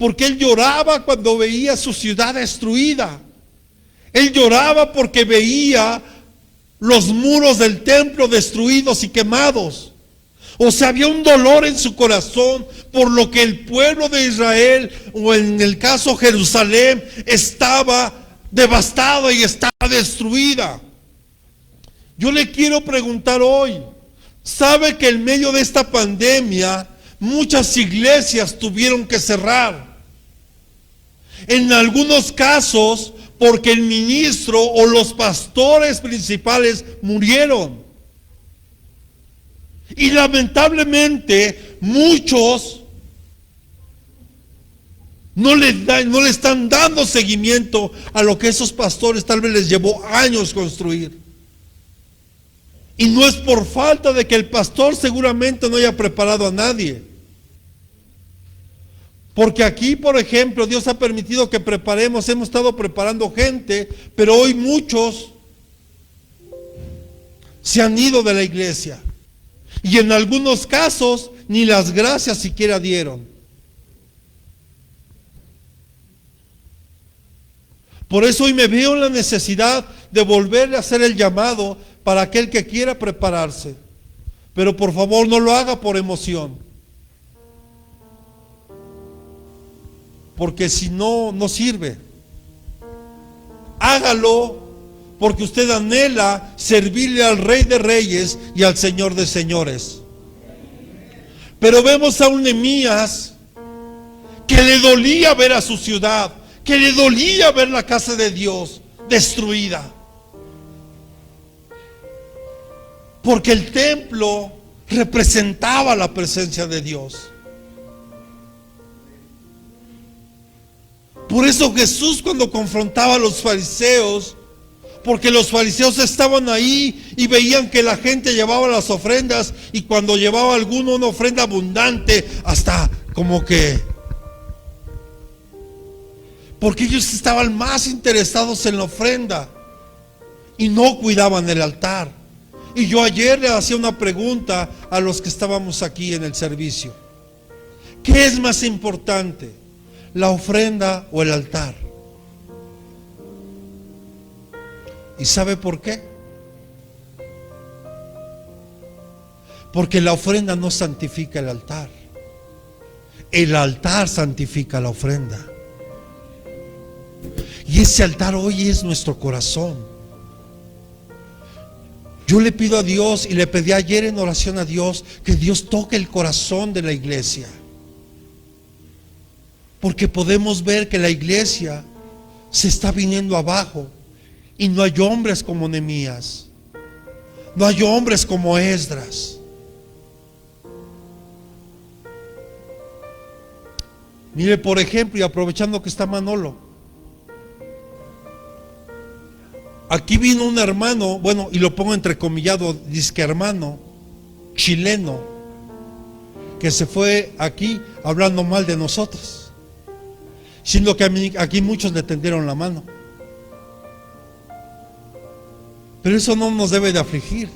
porque él lloraba cuando veía su ciudad destruida. Él lloraba porque veía los muros del templo destruidos y quemados. O sea, había un dolor en su corazón por lo que el pueblo de Israel, o en el caso Jerusalén, estaba devastada y estaba destruida. Yo le quiero preguntar hoy, ¿sabe que en medio de esta pandemia muchas iglesias tuvieron que cerrar? En algunos casos porque el ministro o los pastores principales murieron. Y lamentablemente muchos no le están dando seguimiento a lo que esos pastores tal vez les llevó años construir. Y no es por falta de que el pastor seguramente no haya preparado a nadie. Porque aquí, por ejemplo, Dios ha permitido que preparemos, hemos estado preparando gente, pero hoy muchos se han ido de la iglesia. Y en algunos casos ni las gracias siquiera dieron. Por eso hoy me veo en la necesidad de volverle a hacer el llamado para aquel que quiera prepararse. Pero por favor no lo haga por emoción. Porque si no, no sirve. Hágalo porque usted anhela servirle al Rey de Reyes y al Señor de Señores. Pero vemos a un Nehemías que le dolía ver a su ciudad, que le dolía ver la casa de Dios destruida. Porque el templo representaba la presencia de Dios. Por eso Jesús, cuando confrontaba a los fariseos, porque los fariseos estaban ahí y veían que la gente llevaba las ofrendas, y cuando llevaba alguno una ofrenda abundante, hasta como que, porque ellos estaban más interesados en la ofrenda y no cuidaban el altar. Y yo ayer le hacía una pregunta a los que estábamos aquí en el servicio: ¿qué es más importante, la ofrenda o el altar? ¿Y sabe por qué? Porque la ofrenda no santifica el altar santifica la ofrenda. Y ese altar hoy es nuestro corazón. Yo le pido a Dios, y le pedí ayer en oración a Dios, que Dios toque el corazón de la iglesia. Porque podemos ver que la iglesia se está viniendo abajo. Y no hay hombres como Nehemías. No hay hombres como Esdras. Mire, por ejemplo, y aprovechando que está Manolo, aquí vino un hermano, bueno, y lo pongo entrecomillado, disque hermano, chileno, que se fue aquí hablando mal de nosotros, siendo que aquí muchos le tendieron la mano. Pero eso no nos debe de afligir,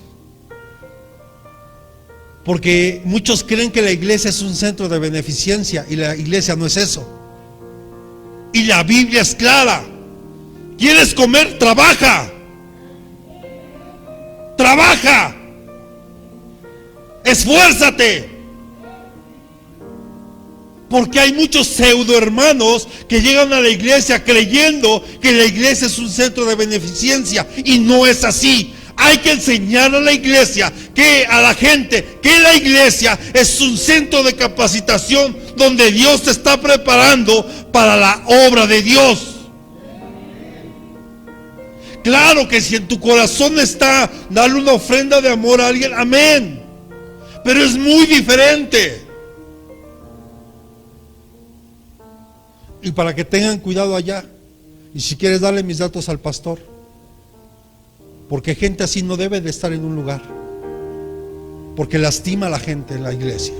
porque muchos creen que la iglesia es un centro de beneficencia, y la iglesia no es eso. Y la Biblia es clara: ¿quieres comer? Trabaja. Trabaja. Esfuérzate. Porque hay muchos pseudo hermanos que llegan a la iglesia creyendo que la iglesia es un centro de beneficencia, y no es así. Hay que enseñar a la iglesia, a la gente, que la iglesia es un centro de capacitación donde Dios te está preparando para la obra de Dios. Claro que si en tu corazón está darle una ofrenda de amor a alguien, amén. Pero es muy diferente. Y para que tengan cuidado allá, y si quieres darle mis datos al pastor, porque gente así no debe de estar en un lugar, porque lastima a la gente en la iglesia.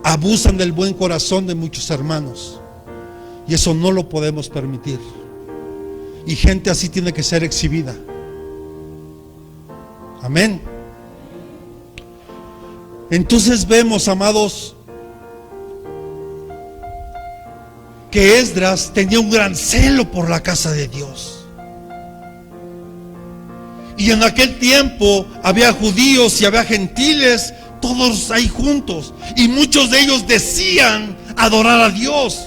Abusan del buen corazón de muchos hermanos, y eso no lo podemos permitir. Y gente así tiene que ser exhibida. Amén. Entonces vemos, amados, que Esdras tenía un gran celo por la casa de Dios. Y en aquel tiempo había judíos y había gentiles, todos ahí juntos. Y muchos de ellos decían adorar a Dios.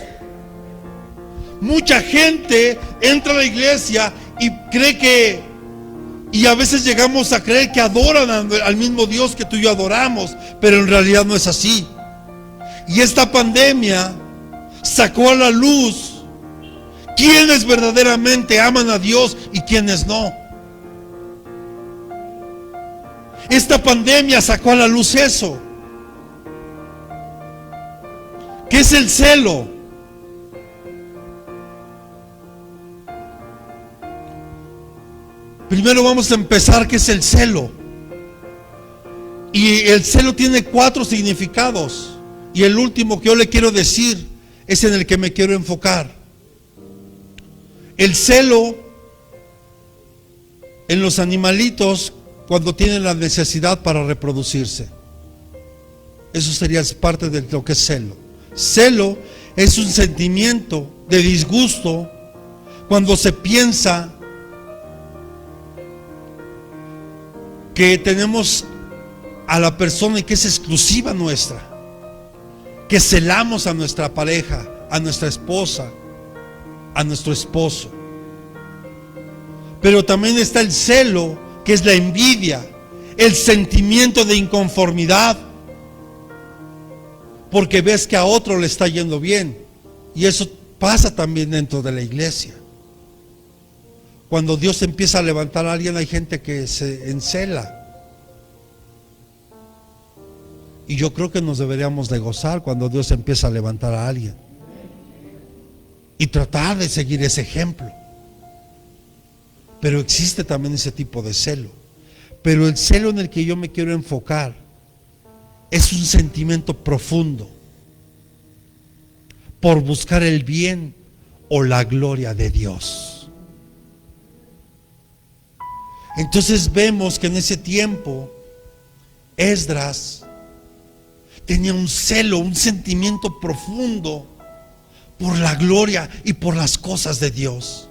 Mucha gente entra a la iglesia y cree que, y a veces llegamos a creer que adoran al mismo Dios que tú y yo adoramos, pero en realidad no es así. Y esta pandemia sacó a la luz quiénes verdaderamente aman a Dios y quiénes no. Esta pandemia sacó a la luz eso. ¿Qué es el celo? Primero vamos a empezar, ¿qué es el celo? Y el celo tiene 4 significados. Y el último que yo le quiero decir es en el que me quiero enfocar. El celo en los animalitos cuando tienen la necesidad para reproducirse. Eso sería parte de lo que es celo. Celo es un sentimiento de disgusto cuando se piensa que tenemos a la persona y que es exclusiva nuestra, que celamos a nuestra pareja, a nuestra esposa, a nuestro esposo. Pero también está el celo, que es la envidia, el sentimiento de inconformidad, porque ves que a otro le está yendo bien. Y eso pasa también dentro de la iglesia. Cuando Dios empieza a levantar a alguien, hay gente que se encela. Y yo creo que nos deberíamos de gozar cuando Dios empieza a levantar a alguien y tratar de seguir ese ejemplo. Pero existe también ese tipo de celo. Pero el celo en el que yo me quiero enfocar es un sentimiento profundo por buscar el bien o la gloria de Dios. Entonces vemos que en ese tiempo Esdras tenía un celo, un sentimiento profundo por la gloria y por las cosas de Dios.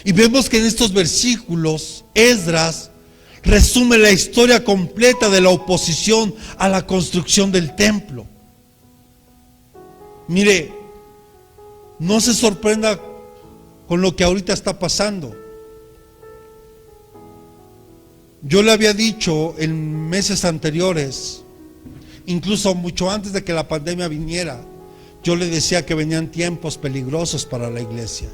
Y vemos que en estos versículos Esdras resume la historia completa de la oposición a la construcción del templo. Mire, no se sorprenda con lo que ahorita está pasando. Yo le había dicho en meses anteriores, incluso mucho antes de que la pandemia viniera, yo le decía que venían tiempos peligrosos para la iglesia,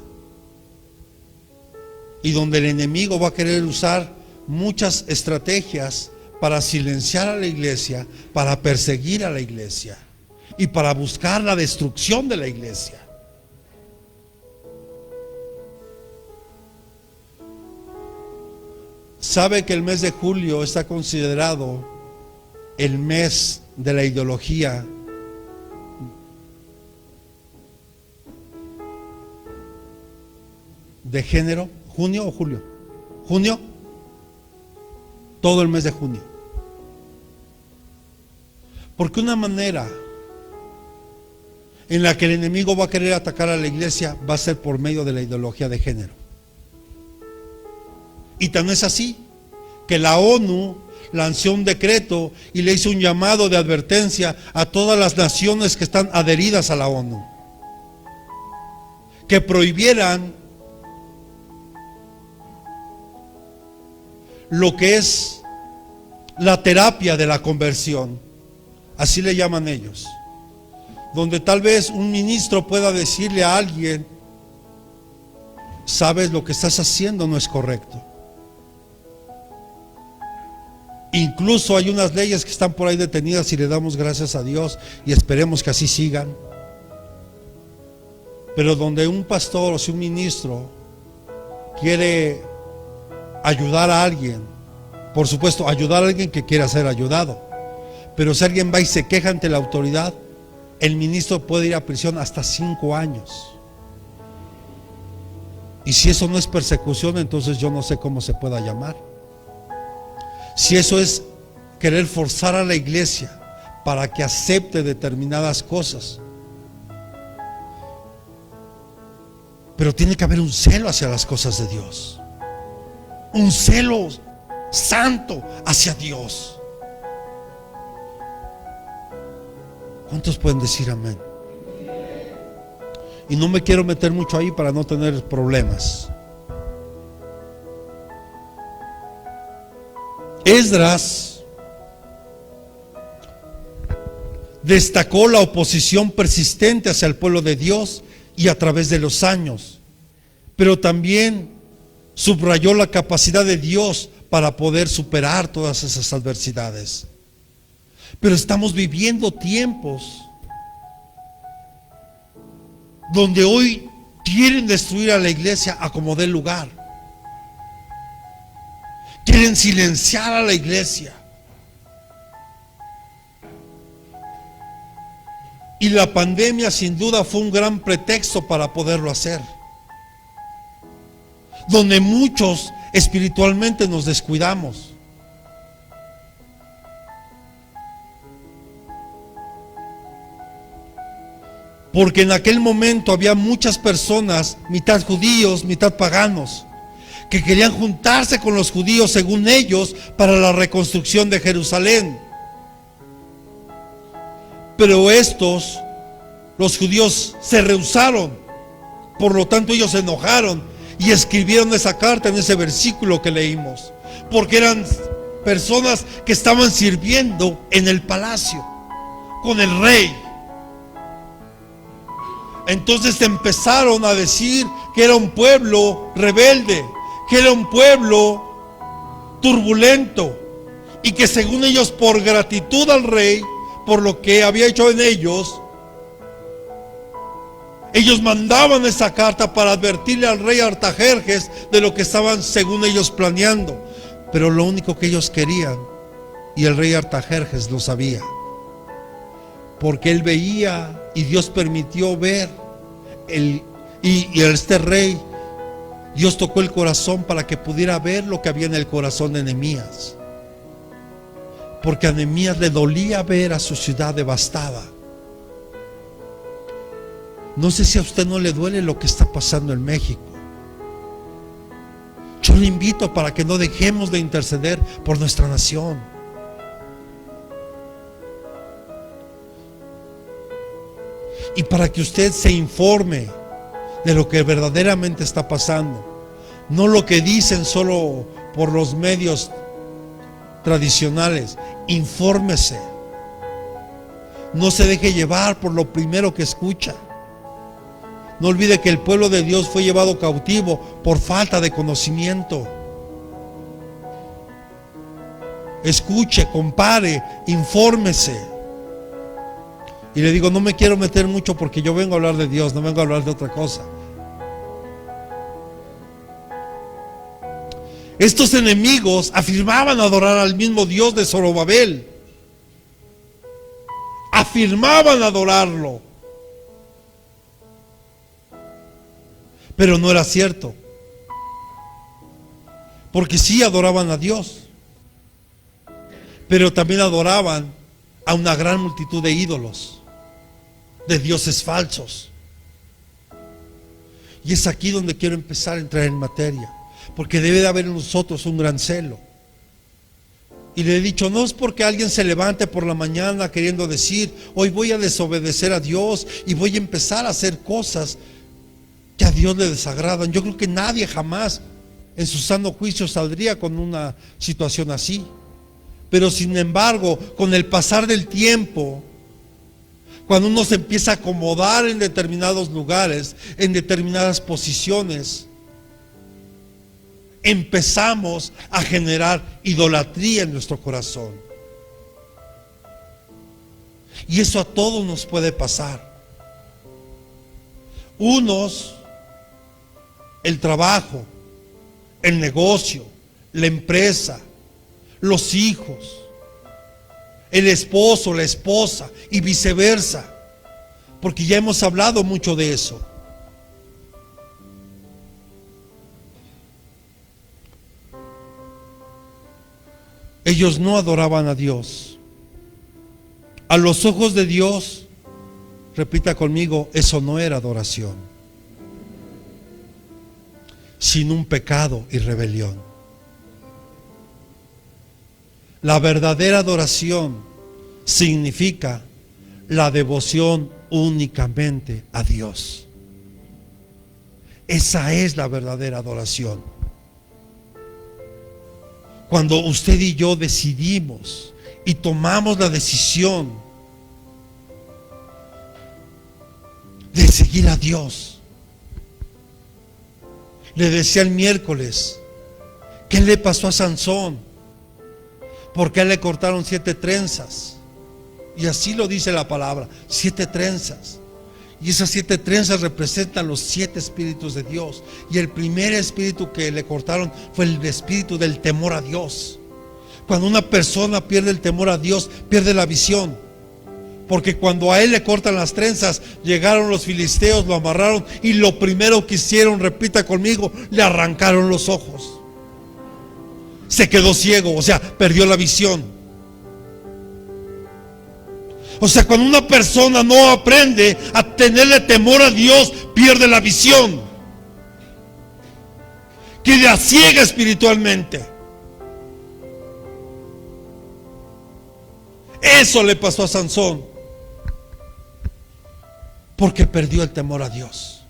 y donde el enemigo va a querer usar muchas estrategias para silenciar a la iglesia, para perseguir a la iglesia y para buscar la destrucción de la iglesia. ¿Sabe que el mes de julio está considerado el mes de la ideología de género? ¿Junio o julio? ¿Junio? Todo el mes de junio. Porque una manera en la que el enemigo va a querer atacar a la iglesia va a ser por medio de la ideología de género. Y tan es así que la ONU lanzó un decreto y le hizo un llamado de advertencia a todas las naciones que están adheridas a la ONU, que prohibieran lo que es la terapia de la conversión, así le llaman ellos, donde tal vez un ministro pueda decirle a alguien: sabes, lo que estás haciendo no es correcto. Incluso hay unas leyes que están por ahí detenidas y le damos gracias a Dios y esperemos que así sigan. Pero donde un pastor o si un ministro quiere ayudar a alguien, por supuesto, ayudar a alguien que quiera ser ayudado, pero si alguien va y se queja ante la autoridad, el ministro puede ir a prisión hasta 5 años. Y si eso no es persecución, entonces yo no sé cómo se pueda llamar. Si eso es querer forzar a la iglesia para que acepte determinadas cosas. Pero tiene que haber un celo hacia las cosas de Dios, un celo santo hacia Dios. ¿Cuántos pueden decir amén? Y no me quiero meter mucho ahí para no tener problemas. Esdras destacó la oposición persistente hacia el pueblo de Dios y a través de los años, pero también subrayó la capacidad de Dios para poder superar todas esas adversidades. Pero estamos viviendo tiempos donde hoy quieren destruir a la iglesia a como dé lugar. Quieren silenciar a la iglesia. Y la pandemia sin duda fue un gran pretexto para poderlo hacer. Donde muchos espiritualmente nos descuidamos. Porque en aquel momento había muchas personas, mitad judíos, mitad paganos, que querían juntarse con los judíos según ellos para la reconstrucción de Jerusalén. Pero estos, los judíos, se rehusaron. Por lo tanto ellos se enojaron y escribieron esa carta en ese versículo que leímos, porque eran personas que estaban sirviendo en el palacio con el rey. Entonces empezaron a decir que era un pueblo rebelde, que era un pueblo turbulento, y que según ellos, por gratitud al rey, por lo que había hecho en ellos mandaban esa carta para advertirle al rey Artajerjes de lo que estaban según ellos planeando. Pero lo único que ellos querían, y el rey Artajerjes lo sabía, porque él veía y Dios permitió ver y este rey, Dios tocó el corazón para que pudiera ver lo que había en el corazón de Nehemías, porque a Nehemías le dolía ver a su ciudad devastada. No sé si a usted no le duele lo que está pasando en México. Yo le invito para que no dejemos de interceder por nuestra nación. Y para que usted se informe de lo que verdaderamente está pasando. No lo que dicen solo por los medios tradicionales. Infórmese. No se deje llevar por lo primero que escucha. No olvide que el pueblo de Dios fue llevado cautivo por falta de conocimiento. Escuche, compare, infórmese. Y le digo, no me quiero meter mucho porque yo vengo a hablar de Dios, no vengo a hablar de otra cosa. Estos enemigos afirmaban adorar al mismo Dios de Zorobabel. Afirmaban adorarlo. Pero no era cierto. Porque sí adoraban a Dios, pero también adoraban a una gran multitud de ídolos, de dioses falsos. Y es aquí donde quiero empezar a entrar en materia, porque debe de haber en nosotros un gran celo. Y le he dicho, no es porque alguien se levante por la mañana queriendo decir, hoy voy a desobedecer a Dios y voy a empezar a hacer cosas que a Dios le desagradan. Yo creo que nadie jamás en su sano juicio saldría con una situación así. Pero sin embargo, con el pasar del tiempo, cuando uno se empieza a acomodar en determinados lugares, en determinadas posiciones, empezamos a generar idolatría en nuestro corazón. Y eso a todos nos puede pasar. Unos, el trabajo, el negocio, la empresa, los hijos, el esposo, la esposa y viceversa, porque ya hemos hablado mucho de eso. Ellos no adoraban a Dios, A los ojos de Dios, repita conmigo, eso no era adoración, sino un pecado y rebelión. La verdadera adoración significa la devoción únicamente a Dios. Esa es la verdadera adoración. Cuando usted y yo decidimos y tomamos la decisión de seguir a Dios. Le decía el miércoles, ¿qué le pasó a Sansón? ¿Por qué le cortaron 7 trenzas? Y así lo dice la palabra, 7 trenzas. Y esas 7 trenzas representan los 7 espíritus de Dios. Y el primer espíritu que le cortaron fue el espíritu del temor a Dios. Cuando una persona pierde el temor a Dios, pierde la visión. Porque cuando a él le cortan las trenzas, llegaron los filisteos, lo amarraron y lo primero que hicieron, repita conmigo, le arrancaron los ojos. Se quedó ciego, o sea, perdió la visión. O sea, cuando una persona no aprende a tenerle temor a Dios, pierde la visión. Queda ciega espiritualmente. Eso le pasó a Sansón, porque perdió el temor a Dios.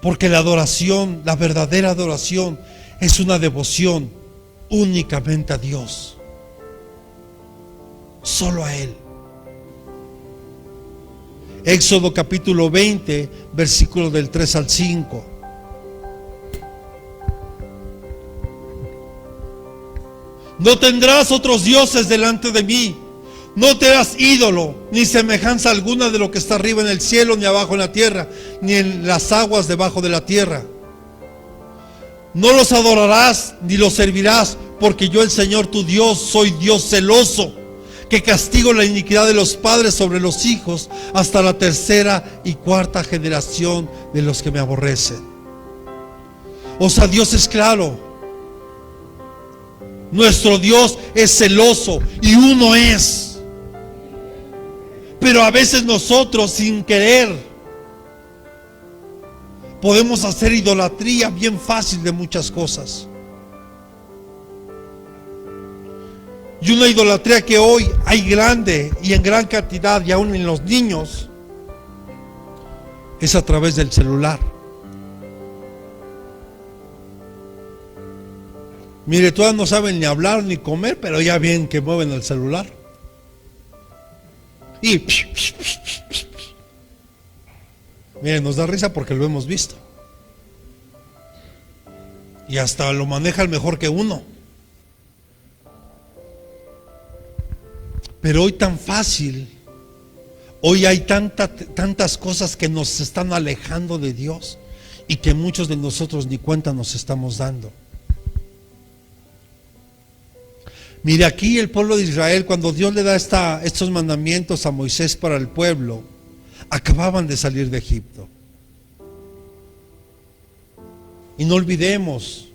Porque la adoración, la verdadera adoración, es una devoción únicamente a Dios, solo a Él. Éxodo capítulo 20, versículos del 3 al 5. No tendrás otros dioses delante de mí. No te harás ídolo, ni semejanza alguna de lo que está arriba en el cielo, ni abajo en la tierra, ni en las aguas debajo de la tierra. No los adorarás, ni los servirás, porque yo, el Señor tu Dios, soy Dios celoso, que castigo la iniquidad de los padres sobre los hijos, hasta la 3ª y 4ª generación de los que me aborrecen. O sea, Dios es claro. Nuestro Dios es celoso y uno es. Pero a veces nosotros, sin querer, podemos hacer idolatría bien fácil de muchas cosas. Y una idolatría que hoy hay grande y en gran cantidad, y aún en los niños, es a través del celular. Mire, todas no saben ni hablar ni comer, pero ya bien que mueven el celular. Y miren, nos da risa porque lo hemos visto. Y hasta lo manejan mejor que uno. Pero hoy tan fácil, hoy hay tantas cosas que nos están alejando de Dios y que muchos de nosotros ni cuenta nos estamos dando. Mire, aquí el pueblo de Israel, cuando Dios le da estos mandamientos a Moisés para el pueblo, acababan de salir de Egipto. Y no olvidemos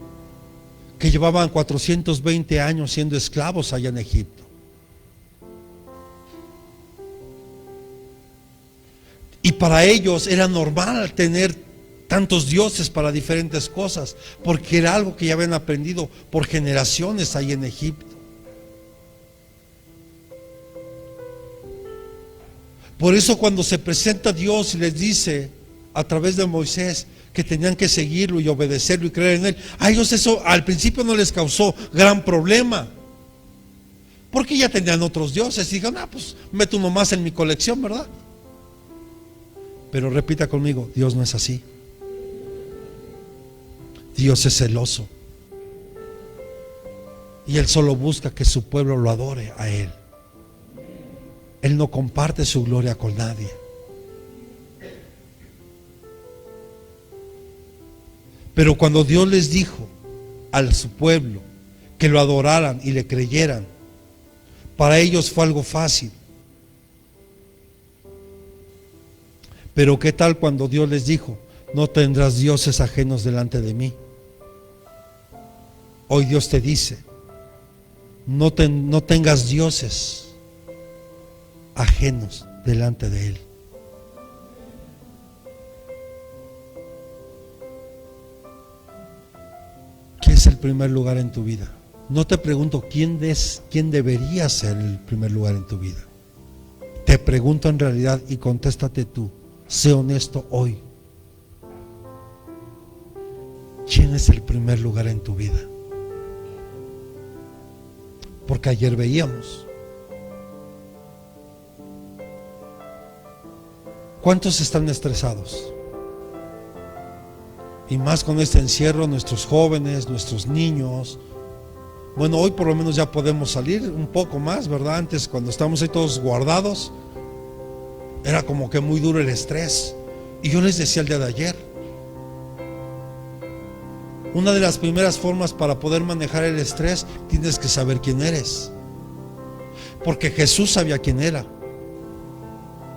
que llevaban 420 años siendo esclavos allá en Egipto. Y para ellos era normal tener tantos dioses para diferentes cosas, porque era algo que ya habían aprendido por generaciones ahí en Egipto. Por eso cuando se presenta Dios y les dice a través de Moisés que tenían que seguirlo y obedecerlo y creer en Él, a ellos eso al principio no les causó gran problema, porque ya tenían otros dioses y dijeron, pues meto uno más en mi colección, ¿verdad? Pero repita conmigo, Dios no es así. Dios es celoso y Él solo busca que su pueblo lo adore a Él. Él no comparte su gloria con nadie. Pero cuando Dios les dijo a su pueblo que lo adoraran y le creyeran, para ellos fue algo fácil. Pero ¿qué tal cuando Dios les dijo, no tendrás dioses ajenos delante de mí? Hoy Dios te dice, no tengas dioses ajenos delante de Él. ¿Qué es el primer lugar en tu vida? No te pregunto quién debería ser el primer lugar en tu vida. Te pregunto en realidad y contéstate tú. Sé honesto hoy. ¿Quién es el primer lugar en tu vida? Porque ayer veíamos. ¿Cuántos están estresados? Y más con este encierro, nuestros jóvenes, nuestros niños. Bueno, hoy por lo menos ya podemos salir un poco más, ¿verdad? Antes, cuando estábamos ahí todos guardados, era como que muy duro el estrés. Y yo les decía el día de ayer, una de las primeras formas para poder manejar el estrés, tienes que saber quién eres. Porque Jesús sabía quién era.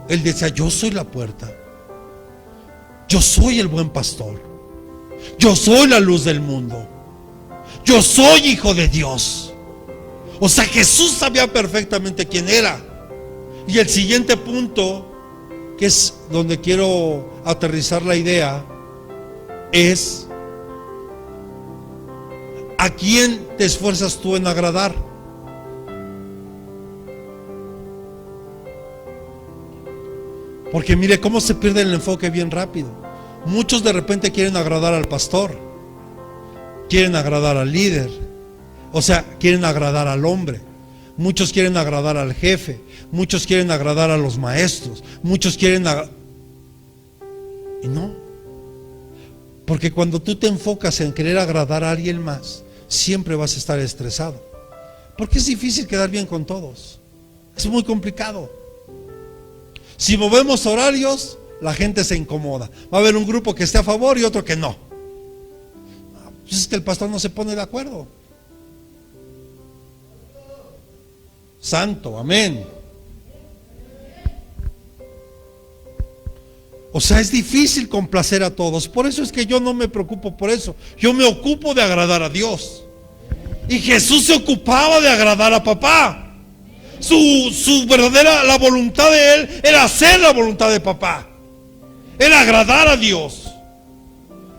Él decía, yo soy la puerta. Yo soy el buen pastor. Yo soy la luz del mundo. Yo soy hijo de Dios. O sea, Jesús sabía perfectamente quién era. Y el siguiente punto, que es donde quiero aterrizar la idea, es: ¿a quién te esfuerzas tú en agradar? Porque mire cómo se pierde el enfoque bien rápido. Muchos de repente quieren agradar al pastor, quieren agradar al líder, o sea, quieren agradar al hombre. Muchos quieren agradar al jefe, muchos quieren agradar a los maestros, muchos quieren y no. Porque cuando tú te enfocas en querer agradar a alguien más, siempre vas a estar estresado. Porque es difícil quedar bien con todos. Es muy complicado. Si movemos horarios, la gente se incomoda. Va a haber un grupo que esté a favor y otro que no. Pues es que el pastor no se pone de acuerdo. Santo, amén. O sea, es difícil complacer a todos. Por eso es que yo no me preocupo por eso. Yo me ocupo de agradar a Dios. Y Jesús se ocupaba de agradar a papá. Su verdadera, la voluntad de Él era hacer la voluntad de papá. Era agradar a Dios.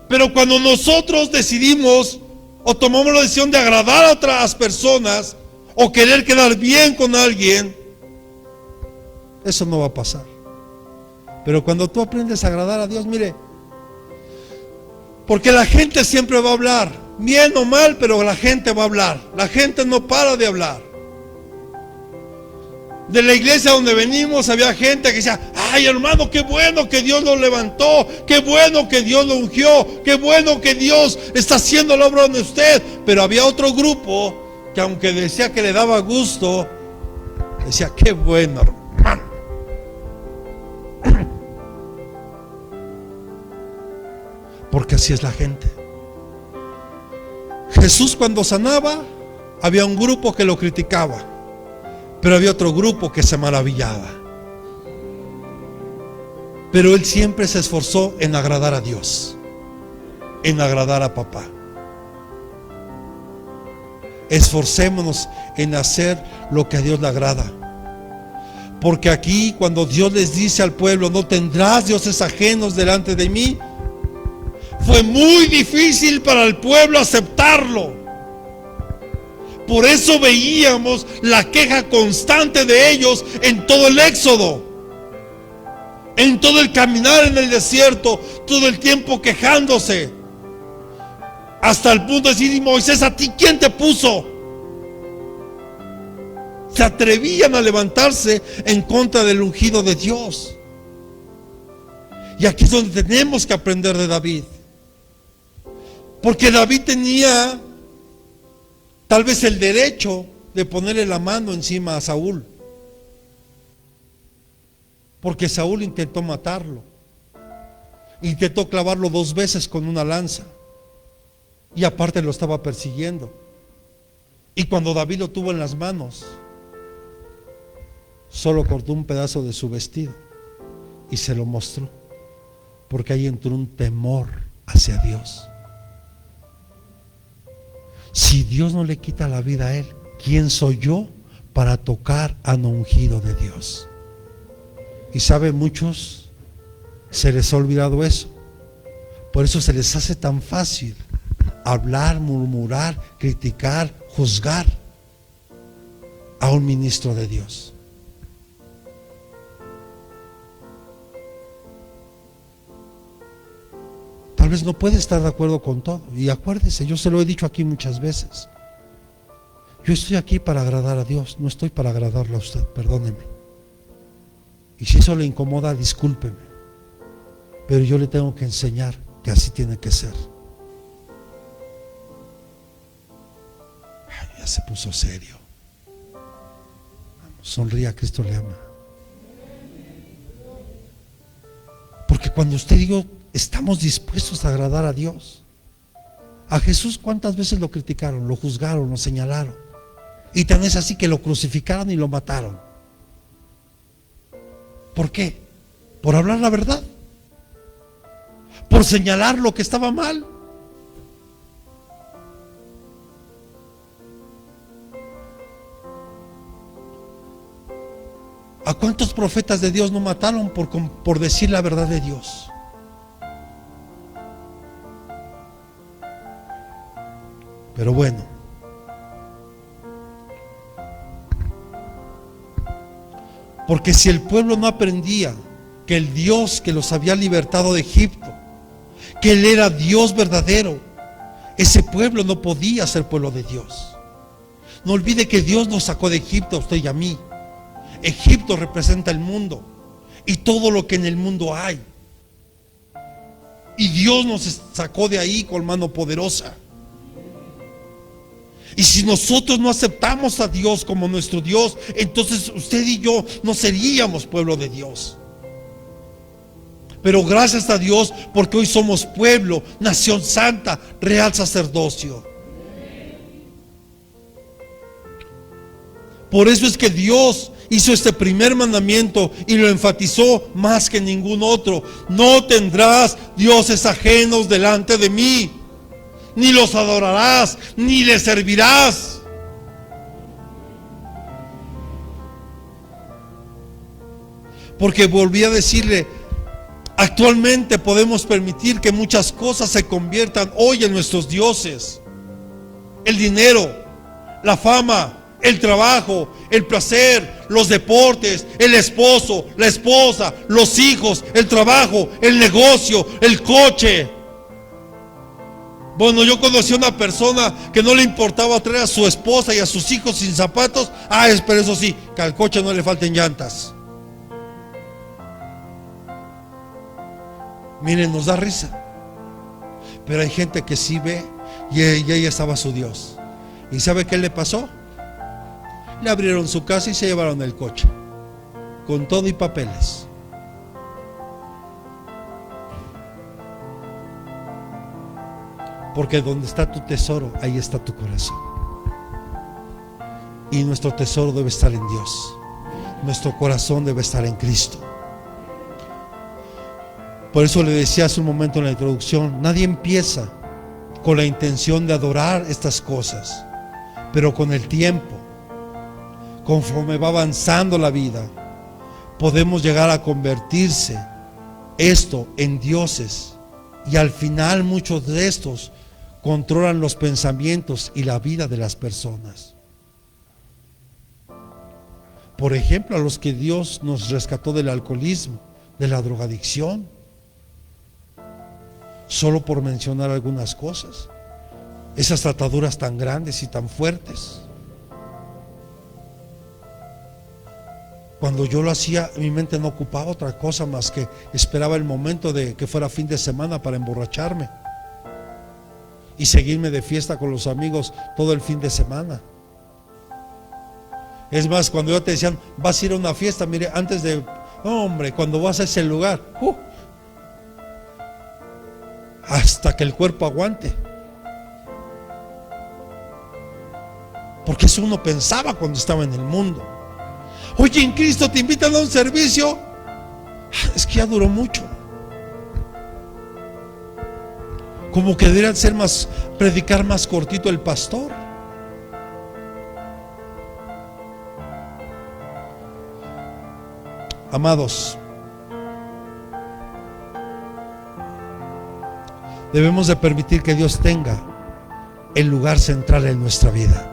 Pero cuando nosotros decidimos o tomamos la decisión de agradar a otras personas o querer quedar bien con alguien, eso no va a pasar. Pero cuando tú aprendes a agradar a Dios, mire, porque la gente siempre va a hablar, bien o mal, pero la gente va a hablar. La gente no para de hablar. De la iglesia donde venimos había gente que decía, ay hermano, qué bueno que Dios lo levantó, qué bueno que Dios lo ungió, qué bueno que Dios está haciendo la obra en usted. Pero había otro grupo que aunque decía que le daba gusto, decía, qué bueno hermano. Porque así es la gente. Jesús cuando sanaba, había un grupo que lo criticaba, pero había otro grupo que se maravillaba. Pero Él siempre se esforzó en agradar a Dios, en agradar a papá. Esforcémonos en hacer lo que a Dios le agrada. Porque aquí cuando Dios les dice al pueblo, no tendrás dioses ajenos delante de mí, fue muy difícil para el pueblo aceptarlo. Por eso veíamos la queja constante de ellos en todo el éxodo, en todo el caminar en el desierto, todo el tiempo quejándose, hasta el punto de decir, Moisés, ¿a ti quién te puso? Se atrevían a levantarse en contra del ungido de Dios. Y aquí es donde tenemos que aprender de David. Porque David tenía tal vez el derecho de ponerle la mano encima a Saúl, porque Saúl intentó matarlo, intentó clavarlo 2 veces con una lanza, y aparte lo estaba persiguiendo. Y cuando David lo tuvo en las manos, solo cortó un pedazo de su vestido y se lo mostró, porque ahí entró un temor hacia Dios. Si Dios no le quita la vida a él, ¿quién soy yo para tocar a un ungido de Dios? Y sabe, muchos se les ha olvidado eso. Por eso se les hace tan fácil hablar, murmurar, criticar, juzgar a un ministro de Dios. Tal vez no puede estar de acuerdo con todo. Y acuérdese, yo se lo he dicho aquí muchas veces. Yo estoy aquí para agradar a Dios, no estoy para agradarle a usted, perdóneme. Y si eso le incomoda, discúlpeme. Pero yo le tengo que enseñar que así tiene que ser. Ay, ya se puso serio. Vamos, sonría, Cristo le ama. Porque cuando usted y yo estamos dispuestos a agradar a Dios. A Jesús, ¿cuántas veces lo criticaron, lo juzgaron, lo señalaron? Y tan es así que lo crucificaron y lo mataron. ¿Por qué? Por hablar la verdad, por señalar lo que estaba mal. ¿A cuántos profetas de Dios no mataron por decir la verdad de Dios? Pero bueno, porque si el pueblo no aprendía que el Dios que los había libertado de Egipto, que Él era Dios verdadero, ese pueblo no podía ser pueblo de Dios. No olvide que Dios nos sacó de Egipto a usted y a mí. Egipto representa el mundo y todo lo que en el mundo hay. Y Dios nos sacó de ahí con mano poderosa. Y si nosotros no aceptamos a Dios como nuestro Dios, entonces usted y yo no seríamos pueblo de Dios. Pero gracias a Dios, porque hoy somos pueblo, nación santa, real sacerdocio. Por eso es que Dios hizo este primer mandamiento y lo enfatizó más que ningún otro. No tendrás dioses ajenos delante de mí, ni los adorarás, ni les servirás. Porque volví a decirle, actualmente podemos permitir que muchas cosas se conviertan hoy en nuestros dioses. El dinero, la fama, el trabajo, el placer, los deportes, el esposo, la esposa, los hijos, el trabajo, el negocio, el coche. Bueno, yo conocí a una persona que no le importaba traer a su esposa y a sus hijos sin zapatos. Pero eso sí, que al coche no le falten llantas. Miren, nos da risa. Pero hay gente que sí ve y ella estaba su Dios. ¿Y sabe qué le pasó? Le abrieron su casa y se llevaron el coche, con todo y papeles. Porque donde está tu tesoro, ahí está tu corazón. Y nuestro tesoro debe estar en Dios. Nuestro corazón debe estar en Cristo. Por eso le decía hace un momento en la introducción, nadie empieza con la intención de adorar estas cosas, pero con el tiempo, conforme va avanzando la vida, podemos llegar a convertirse esto en dioses. Y al final muchos de estos controlan los pensamientos y la vida de las personas. Por ejemplo, a los que Dios nos rescató del alcoholismo, de la drogadicción, solo por mencionar algunas cosas. Esas ataduras tan grandes y tan fuertes. Cuando yo lo hacía, mi mente no ocupaba otra cosa más que esperaba el momento de que fuera fin de semana para emborracharme y seguirme de fiesta con los amigos todo el fin de semana. Es más, cuando ya te decían, vas a ir a una fiesta, mire, antes de, hombre, cuando vas a ese lugar, hasta que el cuerpo aguante. Porque eso uno pensaba cuando estaba en el mundo. Oye, en Cristo te invitan a un servicio. Es que ya duró mucho. Como que deberían ser predicar más cortito el pastor. Amados, debemos de permitir que Dios tenga el lugar central en nuestra vida,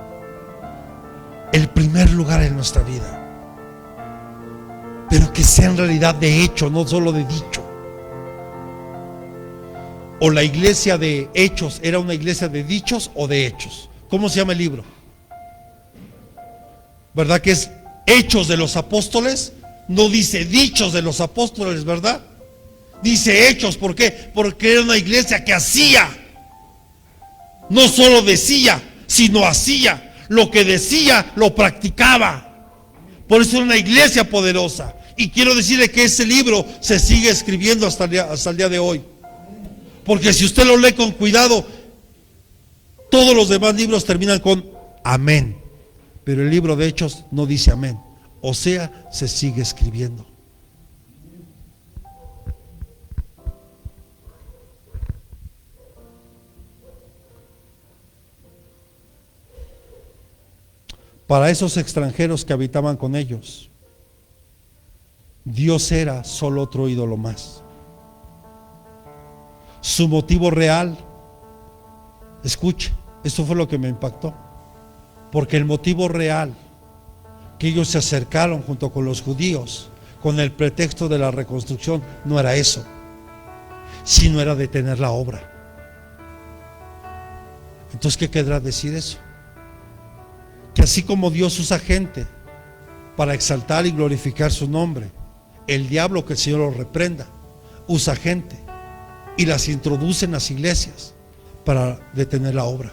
el primer lugar en nuestra vida, pero que sea en realidad de hecho, no solo de dicho. O la iglesia de Hechos era una iglesia de dichos o de hechos. ¿Cómo se llama el libro? ¿Verdad que es Hechos de los Apóstoles? No dice dichos de los apóstoles, ¿verdad? Dice hechos. ¿Por qué? Porque era una iglesia que hacía. No solo decía, sino hacía. Lo que decía, lo practicaba. Por eso era una iglesia poderosa. Y quiero decirle que ese libro se sigue escribiendo hasta el día de hoy. Porque si usted lo lee con cuidado, todos los demás libros terminan con amén. Pero el libro de Hechos no dice amén. O sea, se sigue escribiendo. Para esos extranjeros que habitaban con ellos, Dios era solo otro ídolo más. Su motivo real, escuche, esto fue lo que me impactó, porque el motivo real que ellos se acercaron junto con los judíos con el pretexto de la reconstrucción no era eso, sino era detener la obra. Entonces, ¿qué querrá decir eso? Que así como Dios usa gente para exaltar y glorificar su nombre, el diablo, que el Señor lo reprenda, usa gente y las introduce en las iglesias para detener la obra,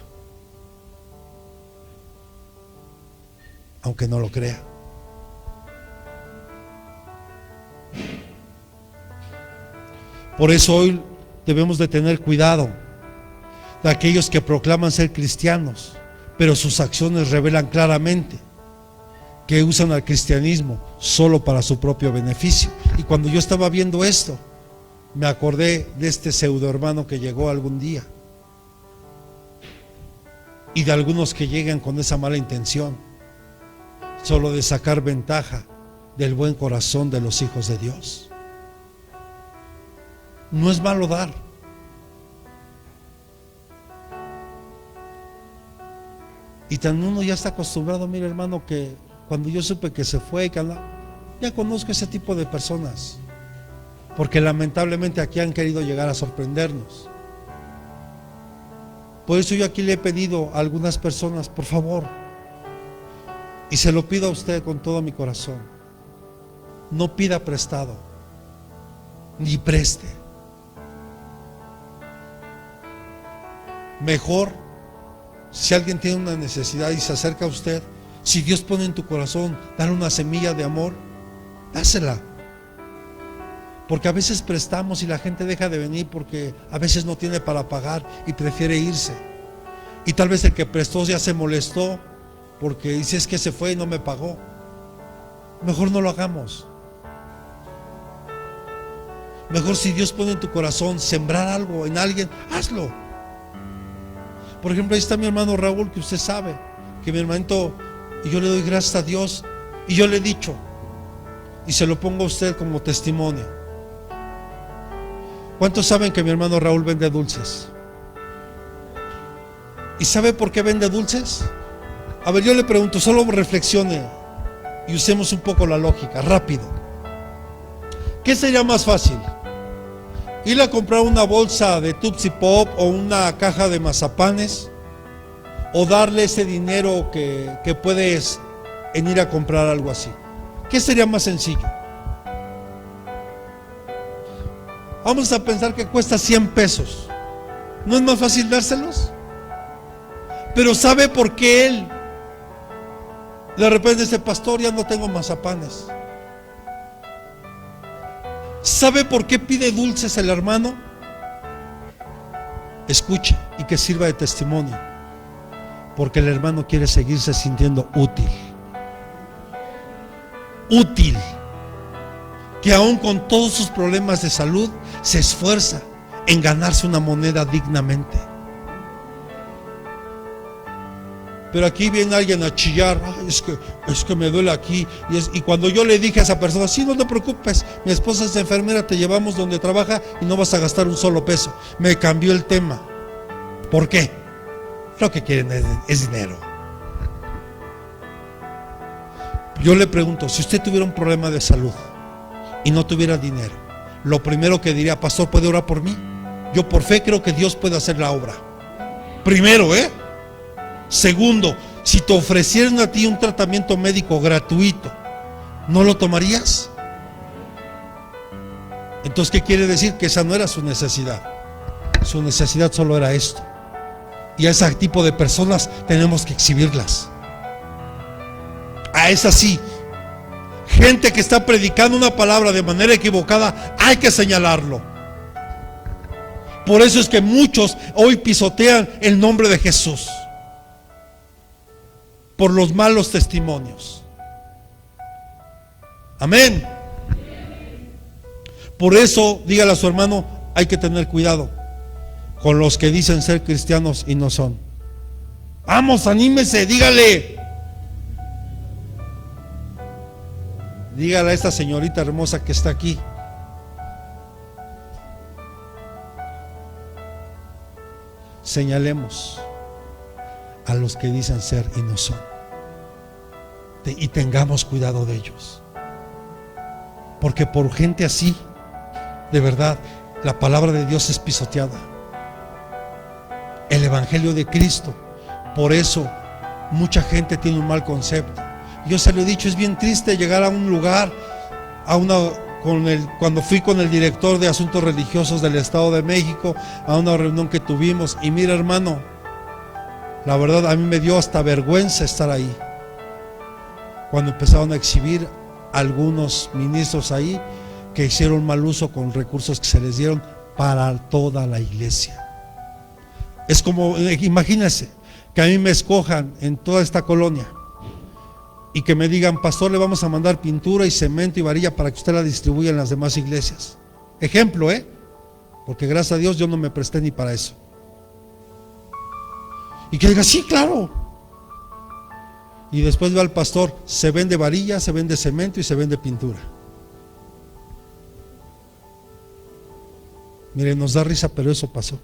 aunque no lo crea. Por eso hoy debemos de tener cuidado de aquellos que proclaman ser cristianos, pero sus acciones revelan claramente que usan al cristianismo solo para su propio beneficio. Y cuando yo estaba viendo esto, me acordé de este pseudo hermano que llegó algún día, y de algunos que llegan con esa mala intención, solo de sacar ventaja del buen corazón de los hijos de Dios. No es malo dar. Y tan uno ya está acostumbrado, mire hermano, que cuando yo supe que se fue, ya conozco ese tipo de personas, porque lamentablemente aquí han querido llegar a sorprendernos. Por eso yo aquí le he pedido a algunas personas, por favor, y se lo pido a usted con todo mi corazón, no pida prestado, ni preste. Mejor, si alguien tiene una necesidad y se acerca a usted, si Dios pone en tu corazón dar una semilla de amor, dásela. Porque a veces prestamos y la gente deja de venir porque a veces no tiene para pagar y prefiere irse. Y tal vez el que prestó ya se molestó porque dice, es que se fue y no me pagó. Mejor no lo hagamos. Mejor, si Dios pone en tu corazón sembrar algo en alguien, hazlo. Por ejemplo, ahí está mi hermano Raúl, que usted sabe que mi hermanito, y yo le doy gracias a Dios, y yo le he dicho, y se lo pongo a usted como testimonio. ¿Cuántos saben que mi hermano Raúl vende dulces? ¿Y sabe por qué vende dulces? A ver, yo le pregunto, solo reflexione y usemos un poco la lógica, rápido. ¿Qué sería más fácil? ¿Ir a comprar una bolsa de Tootsie Pop o una caja de mazapanes? ¿O darle ese dinero que puedes en ir a comprar algo así? ¿Qué sería más sencillo? Vamos a pensar que cuesta 100 pesos. ¿No es más fácil dárselos? Pero ¿sabe por qué él de repente dice, pastor, ya no tengo mazapanes? ¿Sabe por qué pide dulces el hermano? Escuche y que sirva de testimonio. Porque el hermano quiere seguirse sintiendo útil. Útil. Que aún con todos sus problemas de salud se esfuerza en ganarse una moneda dignamente. Pero aquí viene alguien a chillar. Ay, es que me duele aquí. Y cuando yo le dije a esa persona, sí, no te preocupes, mi esposa es enfermera, te llevamos donde trabaja y no vas a gastar un solo peso. Me cambió el tema. ¿Por qué? Lo que quieren es dinero. Yo le pregunto, si usted tuviera un problema de salud y no tuviera dinero, lo primero que diría, pastor, ¿puede orar por mí? Yo por fe creo que Dios puede hacer la obra. Primero, Segundo, si te ofrecieran a ti un tratamiento médico gratuito, ¿no lo tomarías? Entonces, ¿qué quiere decir? Que esa no era su necesidad. Su necesidad solo era esto. Y a ese tipo de personas tenemos que exhibirlas. A esa sí. Gente que está predicando una palabra de manera equivocada, hay que señalarlo. Por eso es que muchos hoy pisotean el nombre de Jesús, por los malos testimonios. Amén. Por eso, dígale a su hermano, hay que tener cuidado con los que dicen ser cristianos y no son. Vamos, anímese, dígale. Dígale a esta señorita hermosa que está aquí. Señalemos a los que dicen ser y no son. Y tengamos cuidado de ellos. Porque por gente así, de verdad, la palabra de Dios es pisoteada. El evangelio de Cristo. Por eso mucha gente tiene un mal concepto. Yo se lo he dicho, es bien triste llegar a un lugar, cuando fui con el director de asuntos religiosos del Estado de México a una reunión que tuvimos, y mira, hermano, la verdad a mí me dio hasta vergüenza estar ahí cuando empezaron a exhibir algunos ministros ahí que hicieron mal uso con recursos que se les dieron para toda la iglesia. Es como, imagínense que a mí me escojan en toda esta colonia y que me digan, pastor, le vamos a mandar pintura y cemento y varilla para que usted la distribuya en las demás iglesias. Ejemplo, porque gracias a Dios yo no me presté ni para eso. Y que diga, sí, claro. Y después ve al pastor, se vende varilla, se vende cemento y se vende pintura. Miren, nos da risa, pero eso pasó.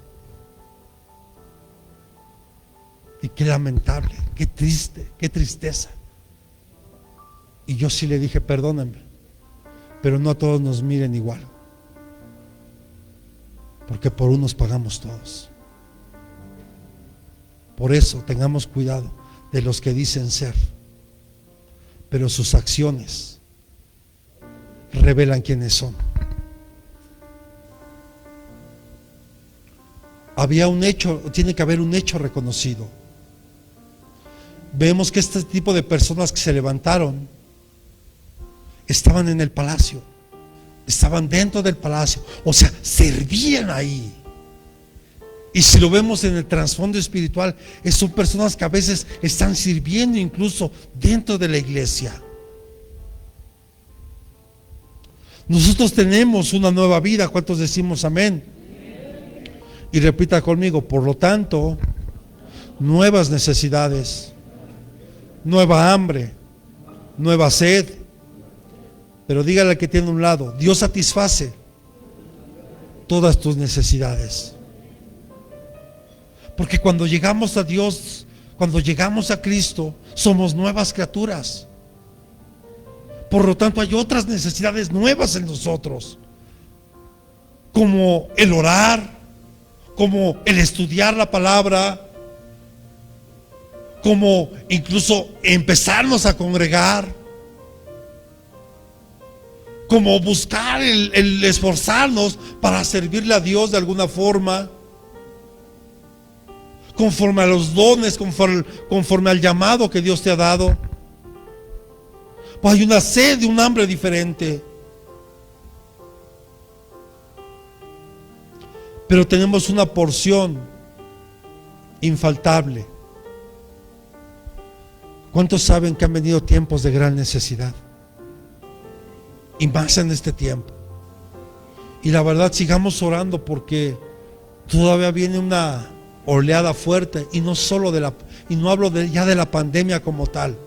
Y qué lamentable, qué triste, qué tristeza. Y yo sí le dije, perdóname, pero no a todos nos miren igual, porque por unos pagamos todos. Por eso tengamos cuidado de los que dicen ser, pero sus acciones revelan quiénes son. Había un hecho, tiene que haber un hecho reconocido. Vemos que este tipo de personas que se levantaron estaban en el palacio, estaban dentro del palacio, o sea, servían ahí. Y si lo vemos en el trasfondo espiritual, son personas que a veces están sirviendo incluso dentro de la iglesia. Nosotros tenemos una nueva vida. ¿Cuántos decimos amén? Y repita conmigo, por lo tanto, nuevas necesidades, nueva hambre, nueva sed. Pero dígale al que tiene a un lado, Dios satisface todas tus necesidades. Porque cuando llegamos a Dios, cuando llegamos a Cristo, somos nuevas criaturas. Por lo tanto, hay otras necesidades nuevas en nosotros, como el orar, como el estudiar la palabra, como incluso empezarnos a congregar, como buscar el esforzarnos para servirle a Dios de alguna forma, conforme a los dones, conforme al llamado que Dios te ha dado. Pues hay una sed y un hambre diferente. Pero tenemos una porción infaltable. ¿Cuántos saben que han venido tiempos de gran necesidad? Y más en este tiempo. Y la verdad, sigamos orando, porque todavía viene una oleada fuerte, y no solo Y no hablo ya de la pandemia como tal,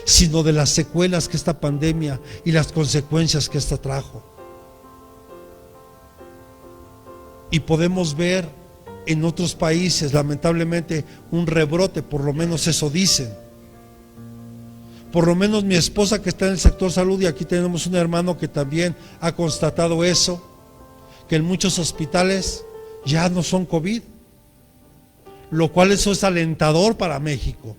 sino de las secuelas que esta pandemia y las consecuencias que esta trajo. Y podemos ver en otros países, lamentablemente, un rebrote, por lo menos eso dicen. Por lo menos mi esposa, que está en el sector salud, y aquí tenemos un hermano que también ha constatado eso, que en muchos hospitales ya no son COVID, lo cual eso es alentador para México.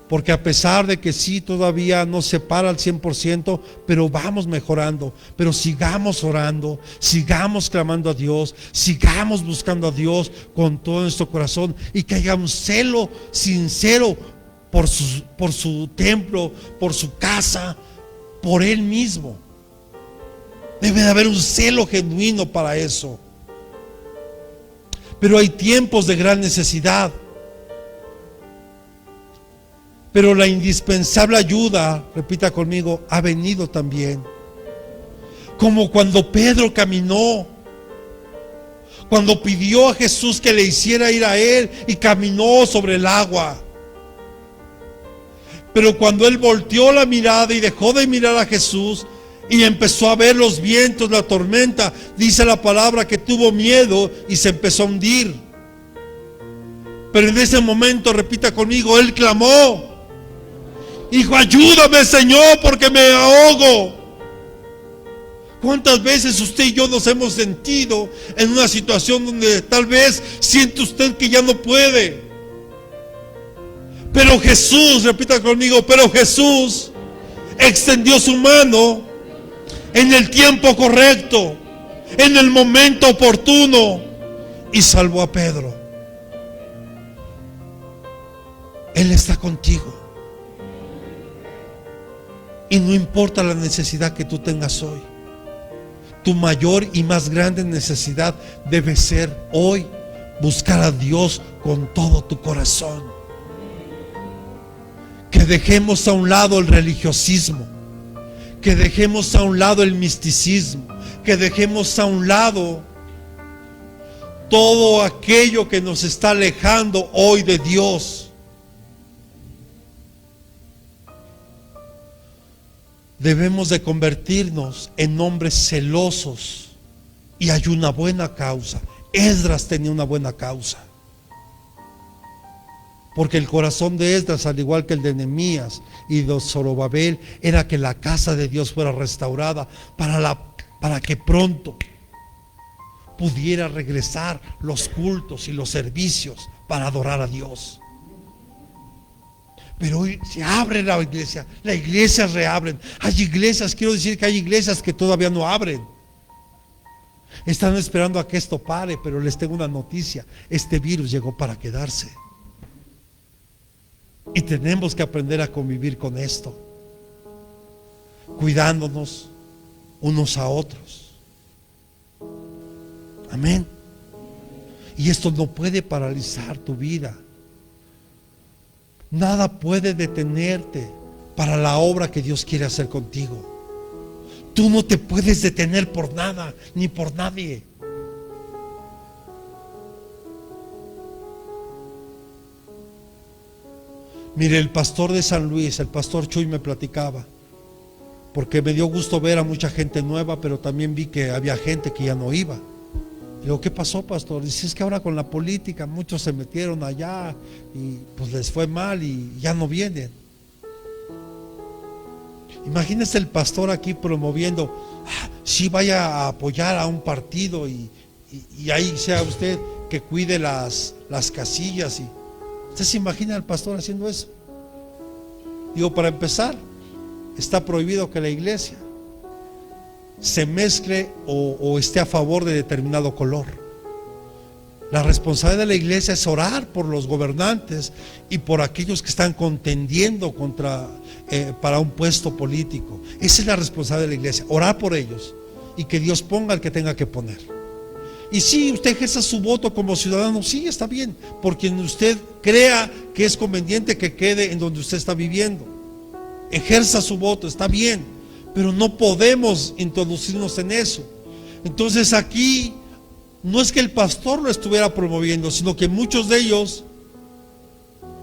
Porque a pesar de que sí, todavía no se para al 100%, pero vamos mejorando. Pero sigamos orando, sigamos clamando a Dios, sigamos buscando a Dios con todo nuestro corazón, y que haya un celo sincero por su templo, por su casa, por Él mismo. Debe de haber un celo genuino para eso. Pero hay tiempos de gran necesidad. Pero la indispensable ayuda, repita conmigo, ha venido también. Como cuando Pedro caminó, cuando pidió a Jesús que le hiciera ir a él y caminó sobre el agua. Pero cuando él volteó la mirada y dejó de mirar a Jesús y empezó a ver los vientos, la tormenta, dice la palabra que tuvo miedo y se empezó a hundir. Pero en ese momento, repita conmigo, él clamó. Dijo: ayúdame, Señor, porque me ahogo. ¿Cuántas veces usted y yo nos hemos sentido en una situación donde tal vez siente usted que ya no puede? Pero Jesús, repita conmigo, pero Jesús extendió su mano en el tiempo correcto, en el momento oportuno, y salvó a Pedro. Él está contigo. Y no importa la necesidad que tú tengas hoy, tu mayor y más grande necesidad debe ser hoy buscar a Dios con todo tu corazón. Que dejemos a un lado el religiosismo, que dejemos a un lado el misticismo, que dejemos a un lado todo aquello que nos está alejando hoy de Dios. Debemos de convertirnos en hombres celosos, y hay una buena causa. Esdras tenía una buena causa, porque el corazón de Esdras, al igual que el de Nehemías y de Zorobabel, era que la casa de Dios fuera restaurada para que pronto pudiera regresar los cultos y los servicios para adorar a Dios. Pero hoy se abre la iglesia reabren. Hay iglesias, quiero decir que hay iglesias que todavía no abren. Están esperando a que esto pare, pero les tengo una noticia: este virus llegó para quedarse. Y tenemos que aprender a convivir con esto, cuidándonos unos a otros. Amén. Y esto no puede paralizar tu vida. Nada puede detenerte para la obra que Dios quiere hacer contigo. Tú no te puedes detener por nada ni por nadie. Mire, el pastor de San Luis, el pastor Chuy, me platicaba, porque me dio gusto ver a mucha gente nueva, pero también vi que había gente que ya no iba. Digo: ¿qué pasó, pastor? Dice: es que ahora con la política muchos se metieron allá y pues les fue mal y ya no vienen. Imagínese el pastor aquí promoviendo: sí, vaya a apoyar a un partido y ahí sea usted que cuide las casillas. Y ¿usted se imagina al pastor haciendo eso? Digo, para empezar, está prohibido que la iglesia se mezcle o esté a favor de determinado color. La responsabilidad de la iglesia es orar por los gobernantes y por aquellos que están contendiendo para un puesto político. Esa es la responsabilidad de la iglesia: orar por ellos y que Dios ponga al que tenga que poner. Y si usted ejerza su voto como ciudadano, sí, está bien, porque usted crea que es conveniente que quede en donde usted está viviendo. Ejerza su voto, está bien, pero no podemos introducirnos en eso. Entonces aquí no es que el pastor lo estuviera promoviendo, sino que muchos de ellos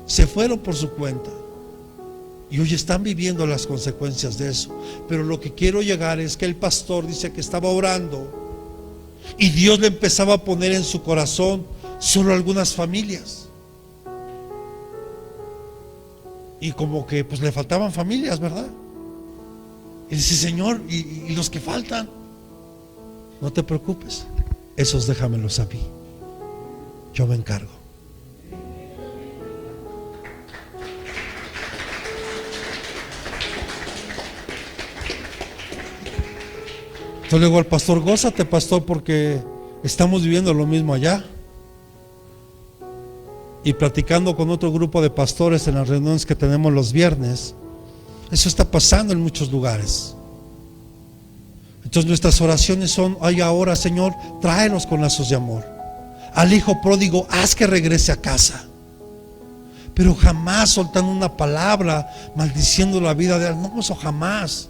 se fueron por su cuenta y hoy están viviendo las consecuencias de eso. Pero lo que quiero llegar es que el pastor dice que estaba orando y Dios le empezaba a poner en su corazón solo algunas familias, y como que pues le faltaban familias, ¿verdad? Y dice: Señor, ¿y los que faltan? No te preocupes, esos déjamelos a mí, yo me encargo. Entonces le digo al pastor: gózate, pastor, porque estamos viviendo lo mismo allá. Y platicando con otro grupo de pastores en las reuniones que tenemos los viernes, eso está pasando en muchos lugares. Entonces nuestras oraciones son: ay, ahora, Señor, tráelos con lazos de amor. Al hijo pródigo, haz que regrese a casa. Pero jamás soltando una palabra maldiciendo la vida de él. No, eso jamás.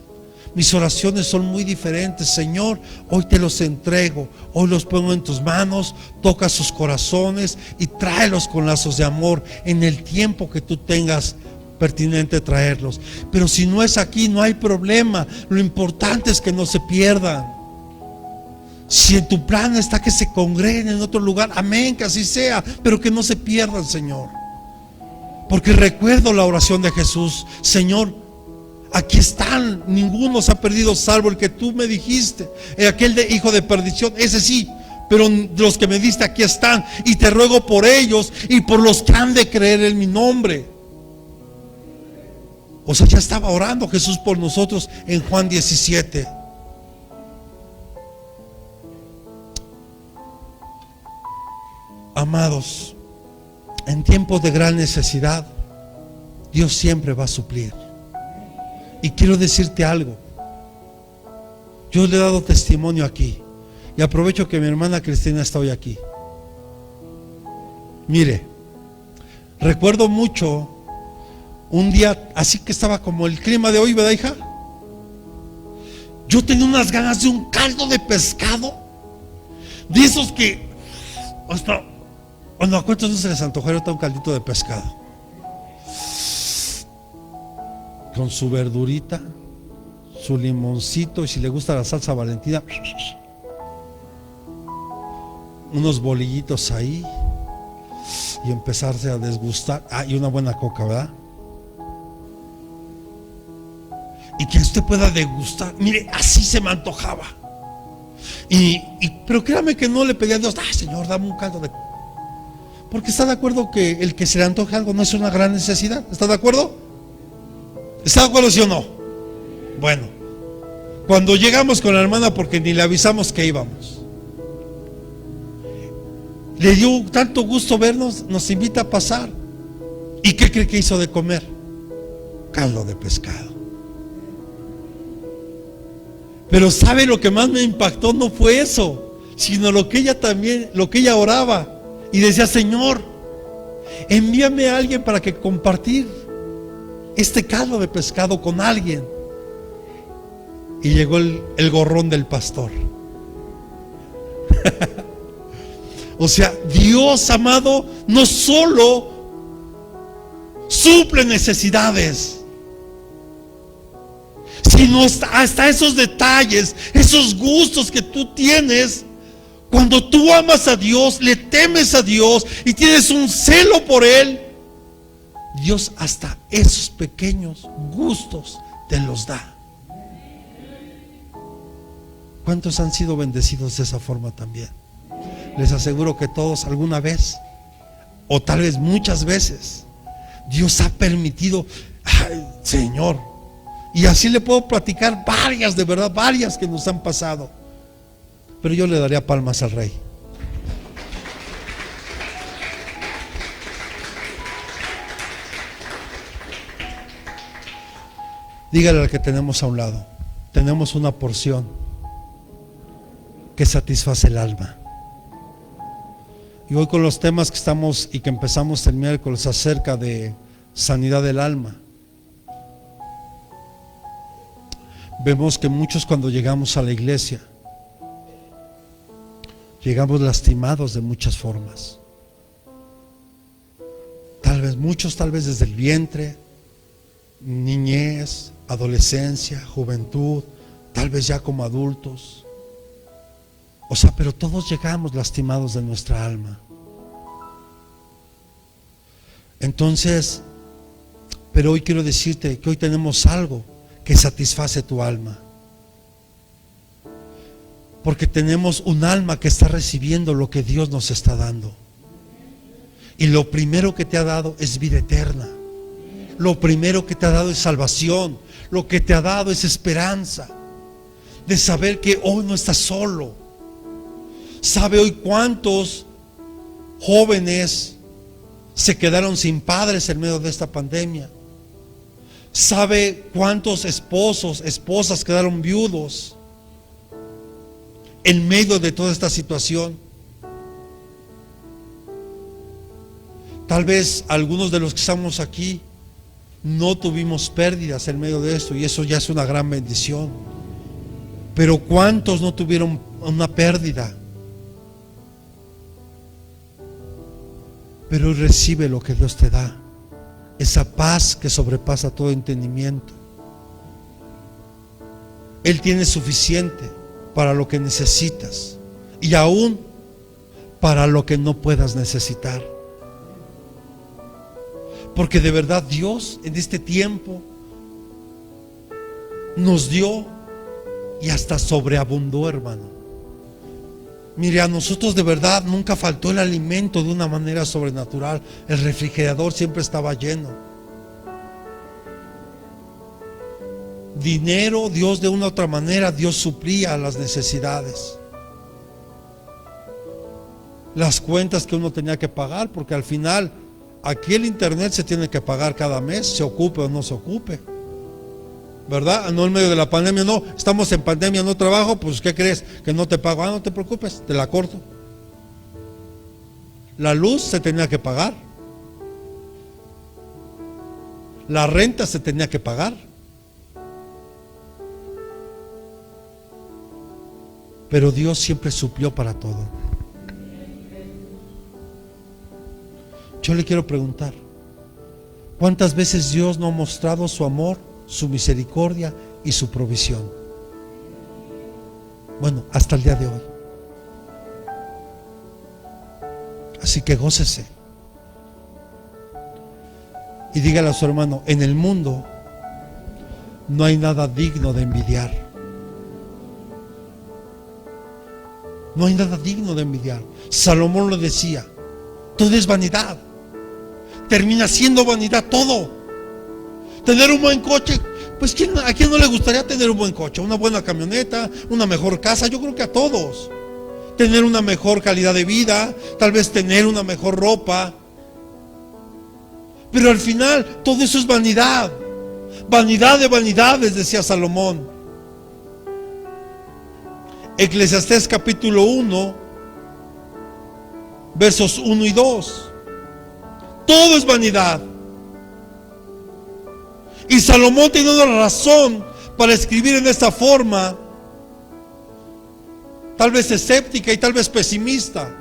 Mis oraciones son muy diferentes. Señor, hoy te los entrego, hoy los pongo en tus manos, toca sus corazones y tráelos con lazos de amor en el tiempo que tú tengas pertinente traerlos. Pero si no es aquí, no hay problema. Lo importante es que no se pierdan. Si en tu plan está que se congreguen en otro lugar, amén, que así sea, pero que no se pierdan, Señor. Porque recuerdo la oración de Jesús: Señor, aquí están, ninguno se ha perdido salvo el que tú me dijiste, aquel de hijo de perdición, ese sí, pero los que me diste aquí están, y te ruego por ellos y por los que han de creer en mi nombre. O sea, ya estaba orando Jesús por nosotros en Juan 17. Amados, en tiempos de gran necesidad, Dios siempre va a suplir. Y quiero decirte algo. Yo le he dado testimonio aquí, y aprovecho que mi hermana Cristina está hoy aquí. Mire, recuerdo mucho un día así que estaba como el clima de hoy, ¿verdad, hija? Yo tenía unas ganas de un caldo de pescado, de esos que hasta cuando a cuántos no se les antojó ahorita un caldito de pescado con su verdurita, su limoncito, y si le gusta la salsa Valentina, unos bolillitos ahí, y empezarse a desgustar. Y una buena coca, ¿verdad? Y que usted pueda degustar. Mire, así se me antojaba. Pero créame que no le pedí a Dios: Señor, dame un caldo de... Porque está de acuerdo que el que se le antoje algo no es una gran necesidad. ¿Está de acuerdo? ¿Está de acuerdo, sí o no? Bueno, cuando llegamos con la hermana, porque ni le avisamos que íbamos, le dio tanto gusto vernos, nos invita a pasar. ¿Y qué cree que hizo de comer? Caldo de pescado. Pero ¿sabe lo que más me impactó? No fue eso, sino lo que ella oraba y decía: Señor, envíame a alguien para que compartir este caldo de pescado con alguien. Y llegó el gorrón del pastor. O sea, Dios, amado, no solo suple necesidades, sino hasta esos detalles, esos gustos que tú tienes. Cuando tú amas a Dios, le temes a Dios y tienes un celo por Él, Dios hasta esos pequeños gustos te los da. ¿Cuántos han sido bendecidos de esa forma también? Les aseguro que todos alguna vez, o tal vez muchas veces, Dios ha permitido. Ay, Señor, y así le puedo platicar varias, de verdad, varias que nos han pasado. Pero yo le daría palmas al Rey. Dígale al que tenemos a un lado: tenemos una porción que satisface el alma. Y hoy, con los temas que estamos y que empezamos el miércoles acerca de sanidad del alma, vemos que muchos, cuando llegamos a la iglesia, llegamos lastimados de muchas formas. Tal ¿Sabes? Muchos tal vez desde el vientre, niñez, adolescencia, juventud, tal vez ya como adultos. O sea, pero todos llegamos lastimados de nuestra alma. Entonces, pero hoy quiero decirte que hoy tenemos algo que satisface tu alma. Porque tenemos un alma que está recibiendo lo que Dios nos está dando. Y lo primero que te ha dado es vida eterna. Lo primero que te ha dado es salvación. Lo que te ha dado es esperanza. De saber que hoy no estás solo. ¿Sabe hoy cuántos jóvenes se quedaron sin padres en medio de esta pandemia? ¿Sabe cuántos esposos, esposas quedaron viudos en medio de toda esta situación? Tal vez algunos de los que estamos aquí no tuvimos pérdidas en medio de esto, y eso ya es una gran bendición. Pero ¿cuántos no tuvieron una pérdida? Pero hoy recibe lo que Dios te da, esa paz que sobrepasa todo entendimiento. Él tiene suficiente para lo que necesitas y aún para lo que no puedas necesitar. Porque de verdad Dios en este tiempo nos dio y hasta sobreabundó, hermano. Mire, a nosotros de verdad nunca faltó el alimento de una manera sobrenatural. El refrigerador siempre estaba lleno. Dinero, Dios de una u otra manera, Dios suplía las necesidades. Las cuentas que uno tenía que pagar, porque al final aquí el internet se tiene que pagar cada mes, se ocupe o no se ocupe, ¿verdad? No en medio de la pandemia, no, estamos en pandemia, no trabajo, pues ¿qué crees? Que no te pago. No te preocupes, te la corto. La luz se tenía que pagar, la renta se tenía que pagar, pero Dios siempre suplió para todo. Yo le quiero preguntar, ¿cuántas veces Dios no ha mostrado su amor, su misericordia y su provisión? Bueno, hasta el día de hoy. Así que gócese y dígale a su hermano: en el mundo no hay nada digno de envidiar. No hay nada digno de envidiar. Salomón lo decía: todo es vanidad. Termina siendo vanidad todo. Tener un buen coche, pues ¿a quién no le gustaría tener un buen coche? Una buena camioneta, una mejor casa, yo creo que a todos. Tener una mejor calidad de vida, tal vez tener una mejor ropa. Pero al final todo eso es vanidad. Vanidad de vanidades, decía Salomón. Eclesiastés capítulo 1, versos 1 y 2. Todo es vanidad. Y Salomón tiene una razón para escribir en esta forma, tal vez escéptica y tal vez pesimista.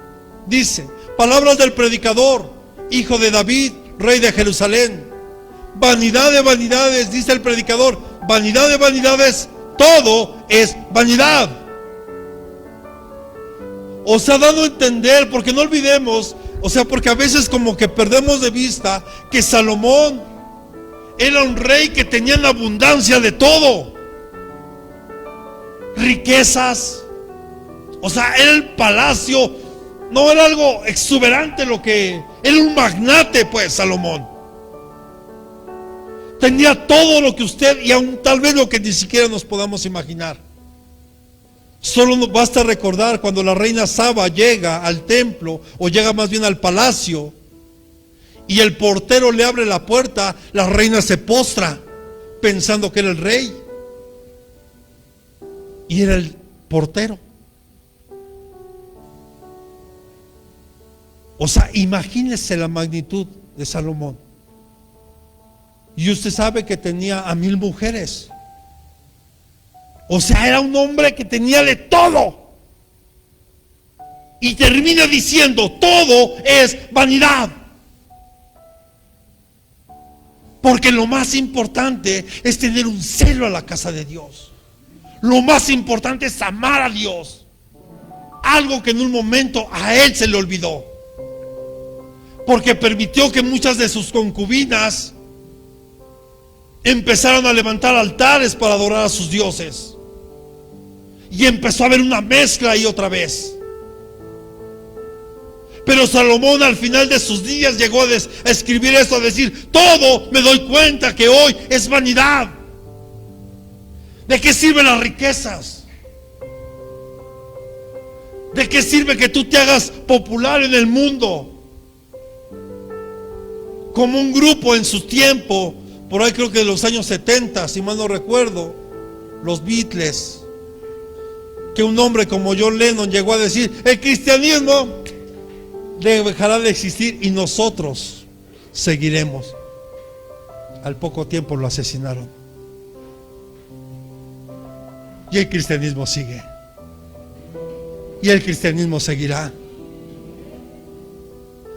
Dice: palabras del predicador, hijo de David, rey de Jerusalén. Vanidad de vanidades, dice el predicador, vanidad de vanidades, todo es vanidad. O sea, dando a entender, porque no olvidemos, o sea, porque a veces como que perdemos de vista que Salomón era un rey que tenía una abundancia de todo. Riquezas, o sea, era el palacio, no era algo exuberante lo que, era un magnate pues Salomón. Tenía todo lo que usted y aún tal vez lo que ni siquiera nos podamos imaginar. Solo nos basta recordar cuando la reina Saba llega al templo, o llega más bien al palacio, y el portero le abre la puerta, la reina se postra pensando que era el rey, y era el portero. O sea, imagínese la magnitud de Salomón. Y usted sabe que tenía a 1000 mujeres. O sea, era un hombre que tenía de todo. Y termina diciendo: todo es vanidad. Porque lo más importante es tener un celo a la casa de Dios. Lo más importante es amar a Dios. Algo que en un momento a él se le olvidó. Porque permitió que muchas de sus concubinas empezaron a levantar altares para adorar a sus dioses. Y empezó a haber una mezcla ahí otra vez. Pero Salomón al final de sus días llegó a escribir esto, a decir: todo me doy cuenta que hoy es vanidad. ¿De qué sirven las riquezas? ¿De qué sirve que tú te hagas popular en el mundo? Como un grupo en su tiempo, por ahí creo que de los años 70, si mal no recuerdo, los Beatles, que un hombre como John Lennon llegó a decir: el cristianismo dejará de existir y nosotros seguiremos. Al poco tiempo lo asesinaron. Y el cristianismo sigue. Y el cristianismo seguirá.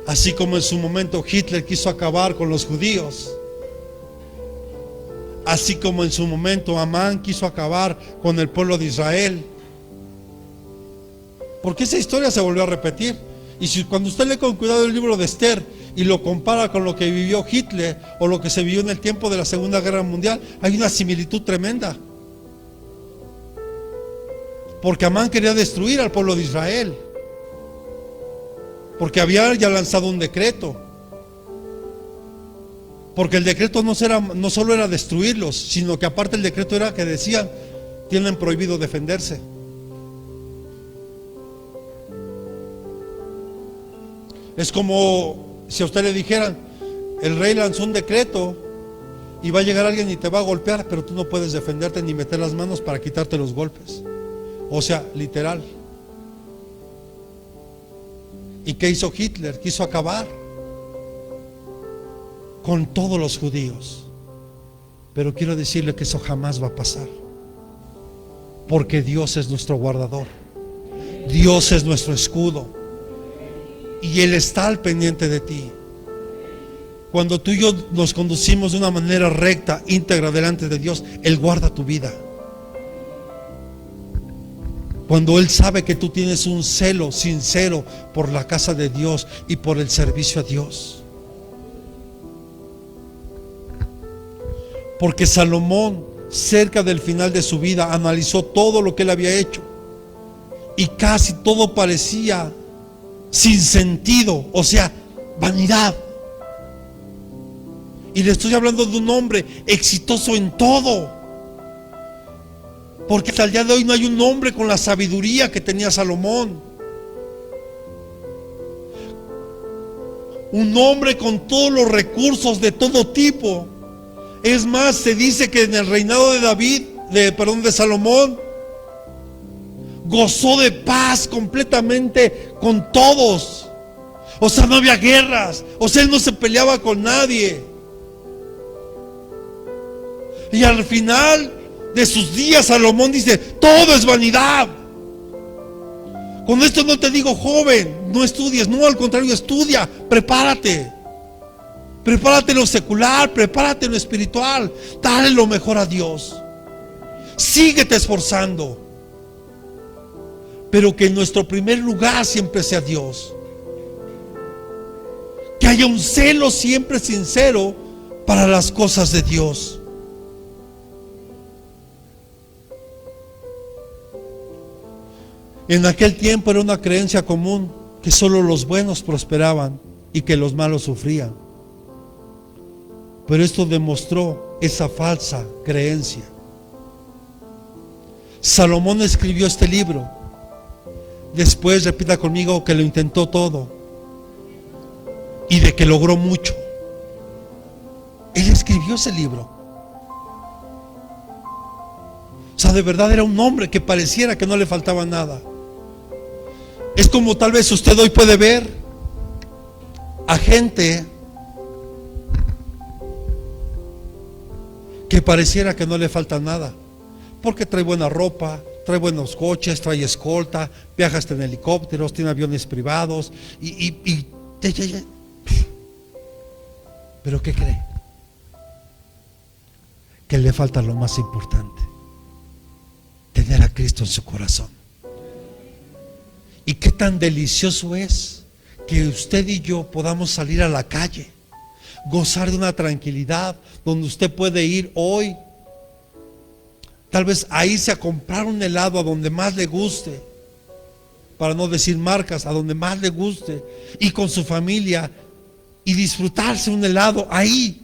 Así como en su momento Hitler quiso acabar con los judíos. Así como en su momento Amán quiso acabar con el pueblo de Israel. Porque esa historia se volvió a repetir. Y si cuando usted lee con cuidado el libro de Esther y lo compara con lo que vivió Hitler o lo que se vivió en el tiempo de la Segunda Guerra Mundial, hay una similitud tremenda. Porque Amán quería destruir al pueblo de Israel. Porque había ya lanzado un decreto. Porque el decreto no solo era destruirlos, sino que aparte el decreto era que decían: tienen prohibido defenderse. Es como si a usted le dijeran: el rey lanzó un decreto y va a llegar alguien y te va a golpear, pero tú no puedes defenderte ni meter las manos para quitarte los golpes. O sea, literal. ¿Y qué hizo Hitler? Quiso acabar con todos los judíos. Pero quiero decirle que eso jamás va a pasar. Porque Dios es nuestro guardador. Dios es nuestro escudo. Y Él está al pendiente de ti. Cuando tú y yo nos conducimos de una manera recta, íntegra delante de Dios, Él guarda tu vida. Cuando Él sabe que tú tienes un celo sincero por la casa de Dios y por el servicio a Dios. Porque Salomón, cerca del final de su vida, analizó todo lo que él había hecho. Y casi todo parecía sin sentido, o sea, vanidad. Y le estoy hablando de un hombre exitoso en todo. Porque hasta el día de hoy no hay un hombre con la sabiduría que tenía Salomón. Un hombre con todos los recursos de todo tipo. Es más, se dice que en el reinado de Salomón, gozó de paz completamente con todos. O sea, no había guerras. O sea, él no se peleaba con nadie. Y al final de sus días, Salomón dice: todo es vanidad. Con esto no te digo, joven, no estudies. No, al contrario, estudia, prepárate. Prepárate en lo secular, prepárate en lo espiritual. Dale lo mejor a Dios. Síguete esforzando. Pero que en nuestro primer lugar siempre sea Dios. Que haya un celo siempre sincero para las cosas de Dios. En aquel tiempo era una creencia común que solo los buenos prosperaban y que los malos sufrían. Pero esto demostró esa falsa creencia. Salomón escribió este libro. Después, repita conmigo, que lo intentó todo y de que logró mucho. Él escribió ese libro. O sea, de verdad era un hombre que pareciera que no le faltaba nada. Es como tal vez usted hoy puede ver a gente que pareciera que no le falta nada, porque trae buena ropa, trae buenos coches, trae escolta, viaja hasta en helicópteros, tiene aviones privados y. Pero ¿qué cree? que le falta lo más importante: tener a Cristo en su corazón. Y qué tan delicioso es que usted y yo podamos salir a la calle, gozar de una tranquilidad donde usted puede ir hoy, tal vez a irse a comprar un helado a donde más le guste, para no decir marcas, a donde más le guste, y con su familia, y disfrutarse un helado ahí.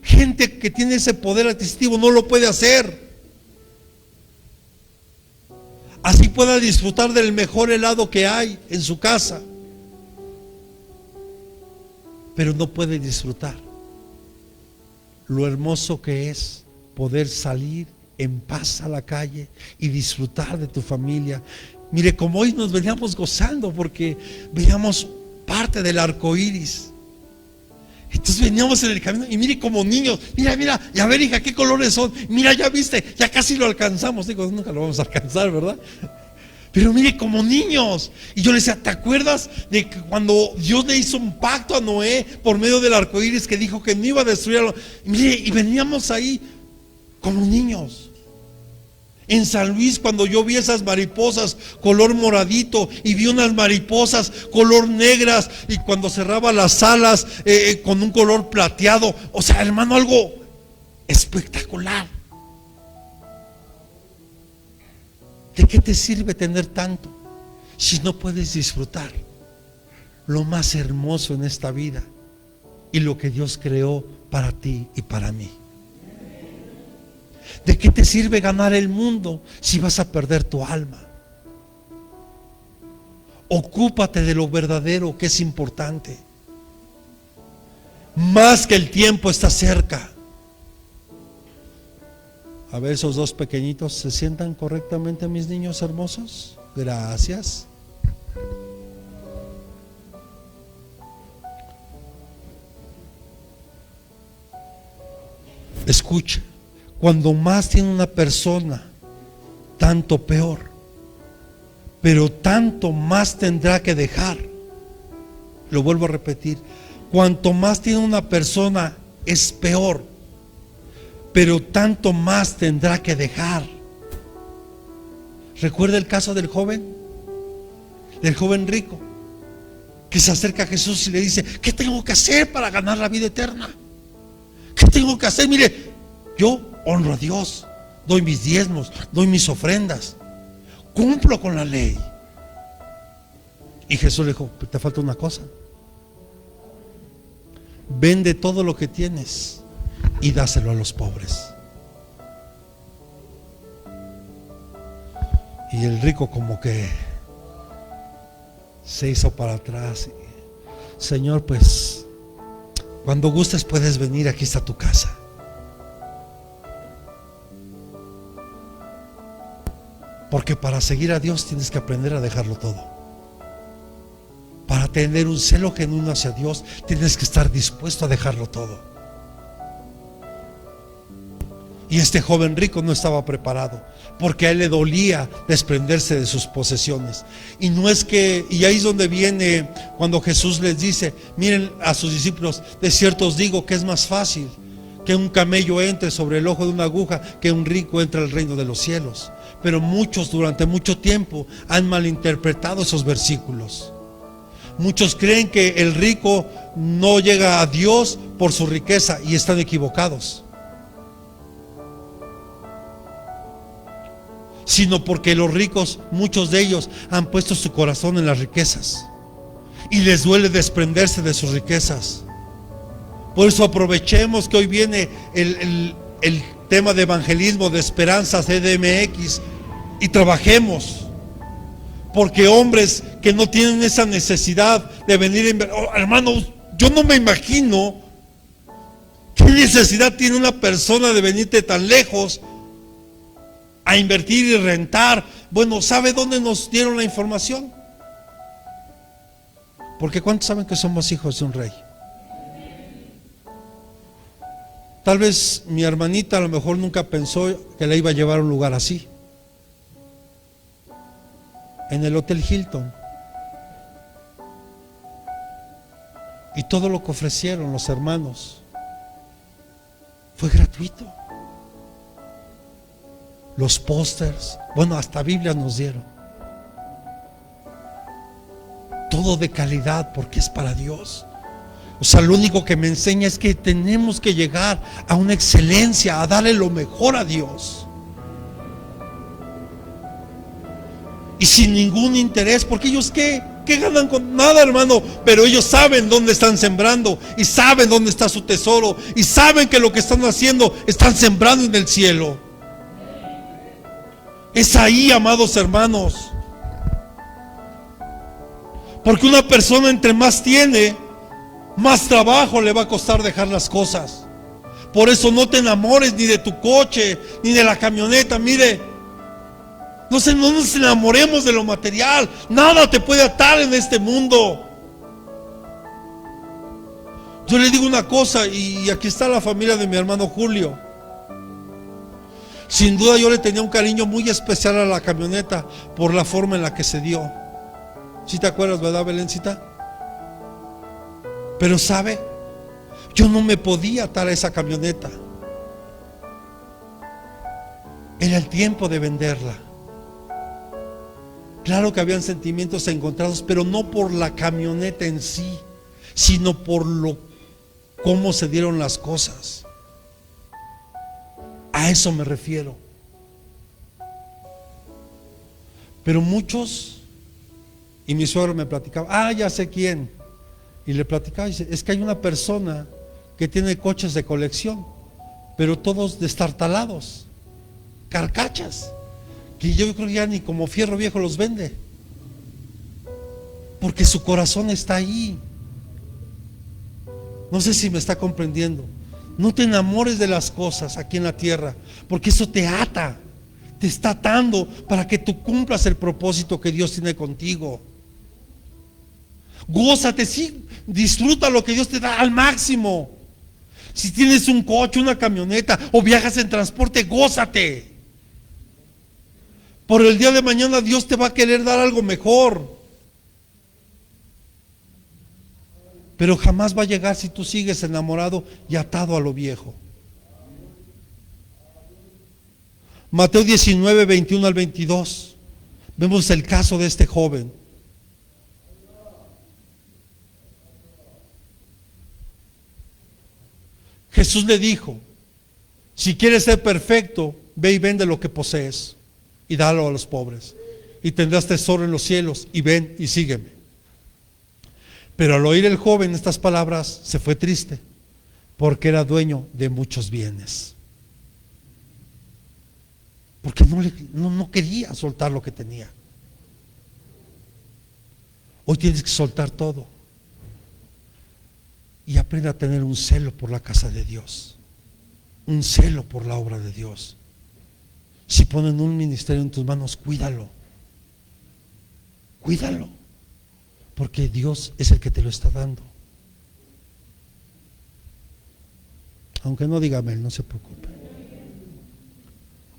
Gente que tiene ese poder adquisitivo no lo puede hacer. Así pueda disfrutar del mejor helado que hay en su casa, pero no puede disfrutar lo hermoso que es poder salir en paz a la calle y disfrutar de tu familia. Mire, como hoy nos veníamos gozando porque veíamos parte del arco iris. Entonces veníamos en el camino y mire, como niños, mira, y a ver, hija, ¿qué colores son? Mira, ya viste, ya casi lo alcanzamos. Digo, nunca lo vamos a alcanzar, ¿verdad? Pero mire, como niños. Y yo le decía, ¿te acuerdas de que cuando Dios le hizo un pacto a Noé por medio del arco iris, que dijo que no iba a destruirlo? Y mire, y veníamos ahí como niños. En San Luis, cuando yo vi esas mariposas color moradito y vi unas mariposas color negras, y cuando cerraba las alas con un color plateado, o sea, hermano, algo espectacular. ¿De qué te sirve tener tanto si no puedes disfrutar lo más hermoso en esta vida y lo que Dios creó para ti y para mí? ¿De qué te sirve ganar el mundo si vas a perder tu alma? Ocúpate de lo verdadero, que es importante. Más que el tiempo está cerca. A ver, esos dos pequeñitos, ¿se sientan correctamente, mis niños hermosos? Gracias. Escuche. Cuando más tiene una persona, tanto peor, pero tanto más tendrá que dejar. Lo vuelvo a repetir: cuanto más tiene una persona es peor, pero tanto más tendrá que dejar. ¿Recuerda el caso del joven rico, que se acerca a Jesús y le dice: ¿qué tengo que hacer para ganar la vida eterna? ¿Qué tengo que hacer? Mire, yo honro a Dios, doy mis diezmos, doy mis ofrendas, cumplo con la ley. Y Jesús le dijo: te falta una cosa. Vende todo lo que tienes y dáselo a los pobres. Y el rico como que se hizo para atrás. Señor, pues cuando gustes puedes venir, aquí está tu casa. Porque para seguir a Dios tienes que aprender a dejarlo todo. Para tener un celo genuino hacia Dios tienes que estar dispuesto a dejarlo todo. Y este joven rico no estaba preparado, porque a él le dolía desprenderse de sus posesiones. Y no es que, y ahí es donde viene cuando Jesús les dice: miren a sus discípulos, de cierto os digo que es más fácil que un camello entre sobre el ojo de una aguja que un rico entre al reino de los cielos. Pero muchos durante mucho tiempo han malinterpretado esos versículos. Muchos creen que el rico no llega a Dios por su riqueza, y están equivocados, sino porque los ricos, muchos de ellos, han puesto su corazón en las riquezas y les duele desprenderse de sus riquezas. Por eso aprovechemos que hoy viene el tema de evangelismo de Esperanza CDMX y trabajemos, porque hombres que no tienen esa necesidad de venir hermanos, yo no me imagino qué necesidad tiene una persona de venirte tan lejos a invertir y rentar. Bueno, ¿sabe dónde nos dieron la información? Porque ¿cuántos saben que somos hijos de un rey? Tal vez mi hermanita a lo mejor nunca pensó que la iba a llevar a un lugar así. En el Hotel Hilton. Y todo lo que ofrecieron los hermanos fue gratuito. los pósters, bueno, hasta Biblias nos dieron. Todo de calidad porque es para Dios. O sea, lo único que me enseña es que tenemos que llegar a una excelencia, a darle lo mejor a Dios. Y sin ningún interés, porque ellos ¿qué ganan con nada, hermano? Pero ellos saben dónde están sembrando y saben dónde está su tesoro y saben que lo que están haciendo están sembrando en el cielo. Es ahí, amados hermanos. Porque una persona entre más tiene, más trabajo le va a costar dejar las cosas. Por eso no te enamores ni de tu coche, ni de la camioneta. Mire, no nos enamoremos de lo material. Nada te puede atar en este mundo. Yo le digo una cosa, y aquí está la familia de mi hermano Julio. Sin duda yo le tenía un cariño muy especial a la camioneta por la forma en la que se dio. ¿Sí te acuerdas, verdad, Belencita? Pero sabe, yo no me podía atar a esa camioneta. Era el tiempo de venderla. Claro que habían sentimientos encontrados, pero no por la camioneta en sí, sino por cómo se dieron las cosas. A eso me refiero. Pero muchos, y mi suegro me platicaba, ya sé quién. Y le platicaba, dice, es que hay una persona que tiene coches de colección, pero todos destartalados, carcachas, que yo creo que ya ni como fierro viejo los vende, porque su corazón está ahí. No sé si me está comprendiendo. No te enamores de las cosas aquí en la tierra, porque eso te ata, te está atando para que tú cumplas el propósito que Dios tiene contigo. Gózate, sí, disfruta lo que Dios te da al máximo. Si tienes un coche, una camioneta o viajas en transporte, gózate. Por el día de mañana Dios te va a querer dar algo mejor. Pero jamás va a llegar si tú sigues enamorado y atado a lo viejo. Mateo 19, 21 al 22. Vemos el caso de este joven. Jesús le dijo, si quieres ser perfecto, ve y vende lo que posees y dalo a los pobres, y tendrás tesoro en los cielos, y ven y sígueme. Pero al oír el joven estas palabras, se fue triste, porque era dueño de muchos bienes. Porque no quería soltar lo que tenía. Hoy tienes que soltar todo. Y aprende a tener un celo por la casa de Dios, un celo por la obra de Dios. Si ponen un ministerio en tus manos, cuídalo, porque Dios es el que te lo está dando. Aunque no diga amén, no se preocupe.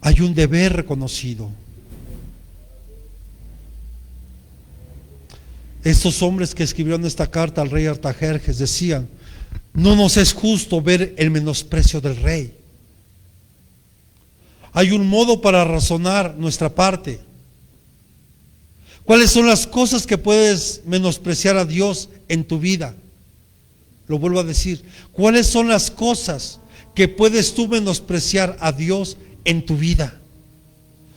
Hay un deber reconocido. Estos hombres que escribieron esta carta al rey Artajerjes decían, no nos es justo ver el menosprecio del rey. Hay un modo para razonar nuestra parte. ¿Cuáles son las cosas que puedes menospreciar a Dios en tu vida? Lo vuelvo a decir. ¿Cuáles son las cosas que puedes tú menospreciar a Dios en tu vida?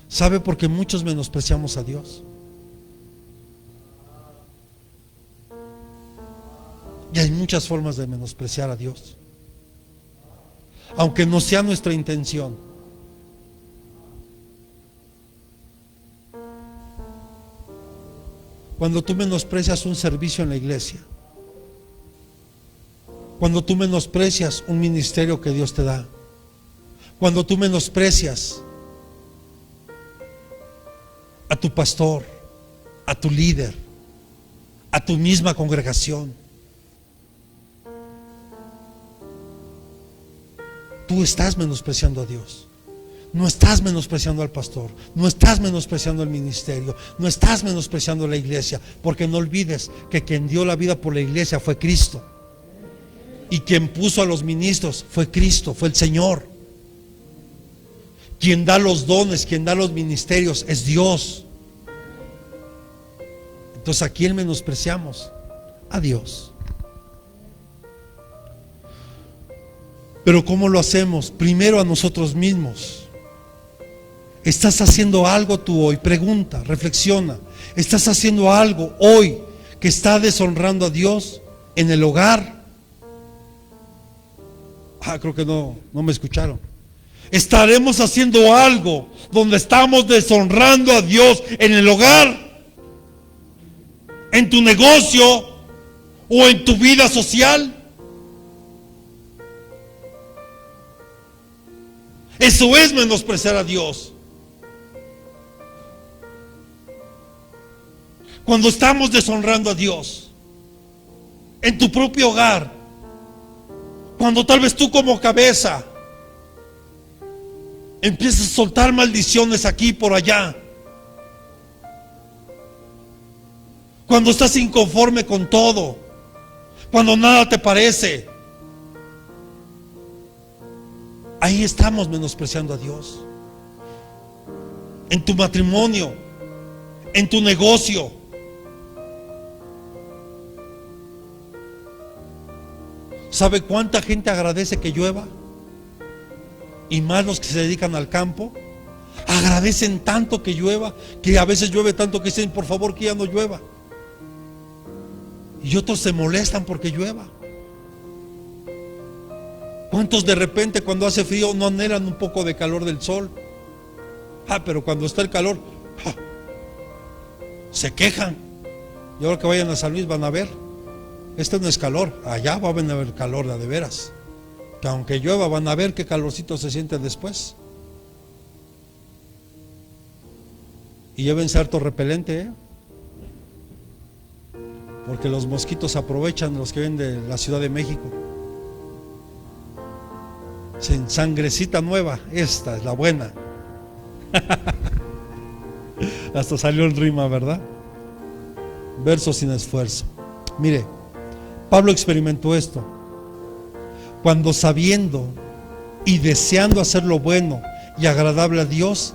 ¿Sabe por qué muchos menospreciamos a Dios? Y hay muchas formas de menospreciar a Dios, aunque no sea nuestra intención. Cuando tú menosprecias un servicio en la iglesia, cuando tú menosprecias un ministerio que Dios te da, cuando tú menosprecias a tu pastor, a tu líder, a tu misma congregación, tú estás menospreciando a Dios. No estás menospreciando al pastor, no estás menospreciando el ministerio, no estás menospreciando la iglesia, porque no olvides que quien dio la vida por la iglesia fue Cristo, y quien puso a los ministros fue Cristo, fue el Señor. Quien da los dones, quien da los ministerios es Dios. Entonces, ¿a quién menospreciamos? A Dios. Pero ¿cómo lo hacemos? Primero a nosotros mismos. ¿Estás haciendo algo tú hoy? Pregunta, reflexiona. ¿Estás haciendo algo hoy que está deshonrando a Dios en el hogar? Creo que no me escucharon. ¿Estaremos haciendo algo donde estamos deshonrando a Dios en el hogar, en tu negocio o en tu vida social? Eso es menospreciar a Dios. Cuando estamos deshonrando a Dios en tu propio hogar, cuando tal vez tú como cabeza empiezas a soltar maldiciones aquí y por allá, cuando estás inconforme con todo, cuando nada te parece, ahí estamos menospreciando a Dios. En tu matrimonio, en tu negocio. ¿Sabe cuánta gente agradece que llueva? Y más los que se dedican al campo. Agradecen tanto que llueva, que a veces llueve tanto que dicen, por favor que ya no llueva. Y otros se molestan porque llueva. ¿Cuántos de repente cuando hace frío no anhelan un poco de calor del sol? Pero cuando está el calor, se quejan. Y ahora que vayan a San Luis van a ver, este no es calor, allá va a haber calor de veras. Que aunque llueva van a ver qué calorcito se siente después. Y llévense harto repelente, porque los mosquitos aprovechan, los que vienen de la Ciudad de México. Sin sangrecita nueva, esta es la buena. Hasta salió el rima, ¿verdad? Verso sin esfuerzo. Mire, Pablo experimentó esto. Cuando sabiendo y deseando hacer lo bueno y agradable a Dios,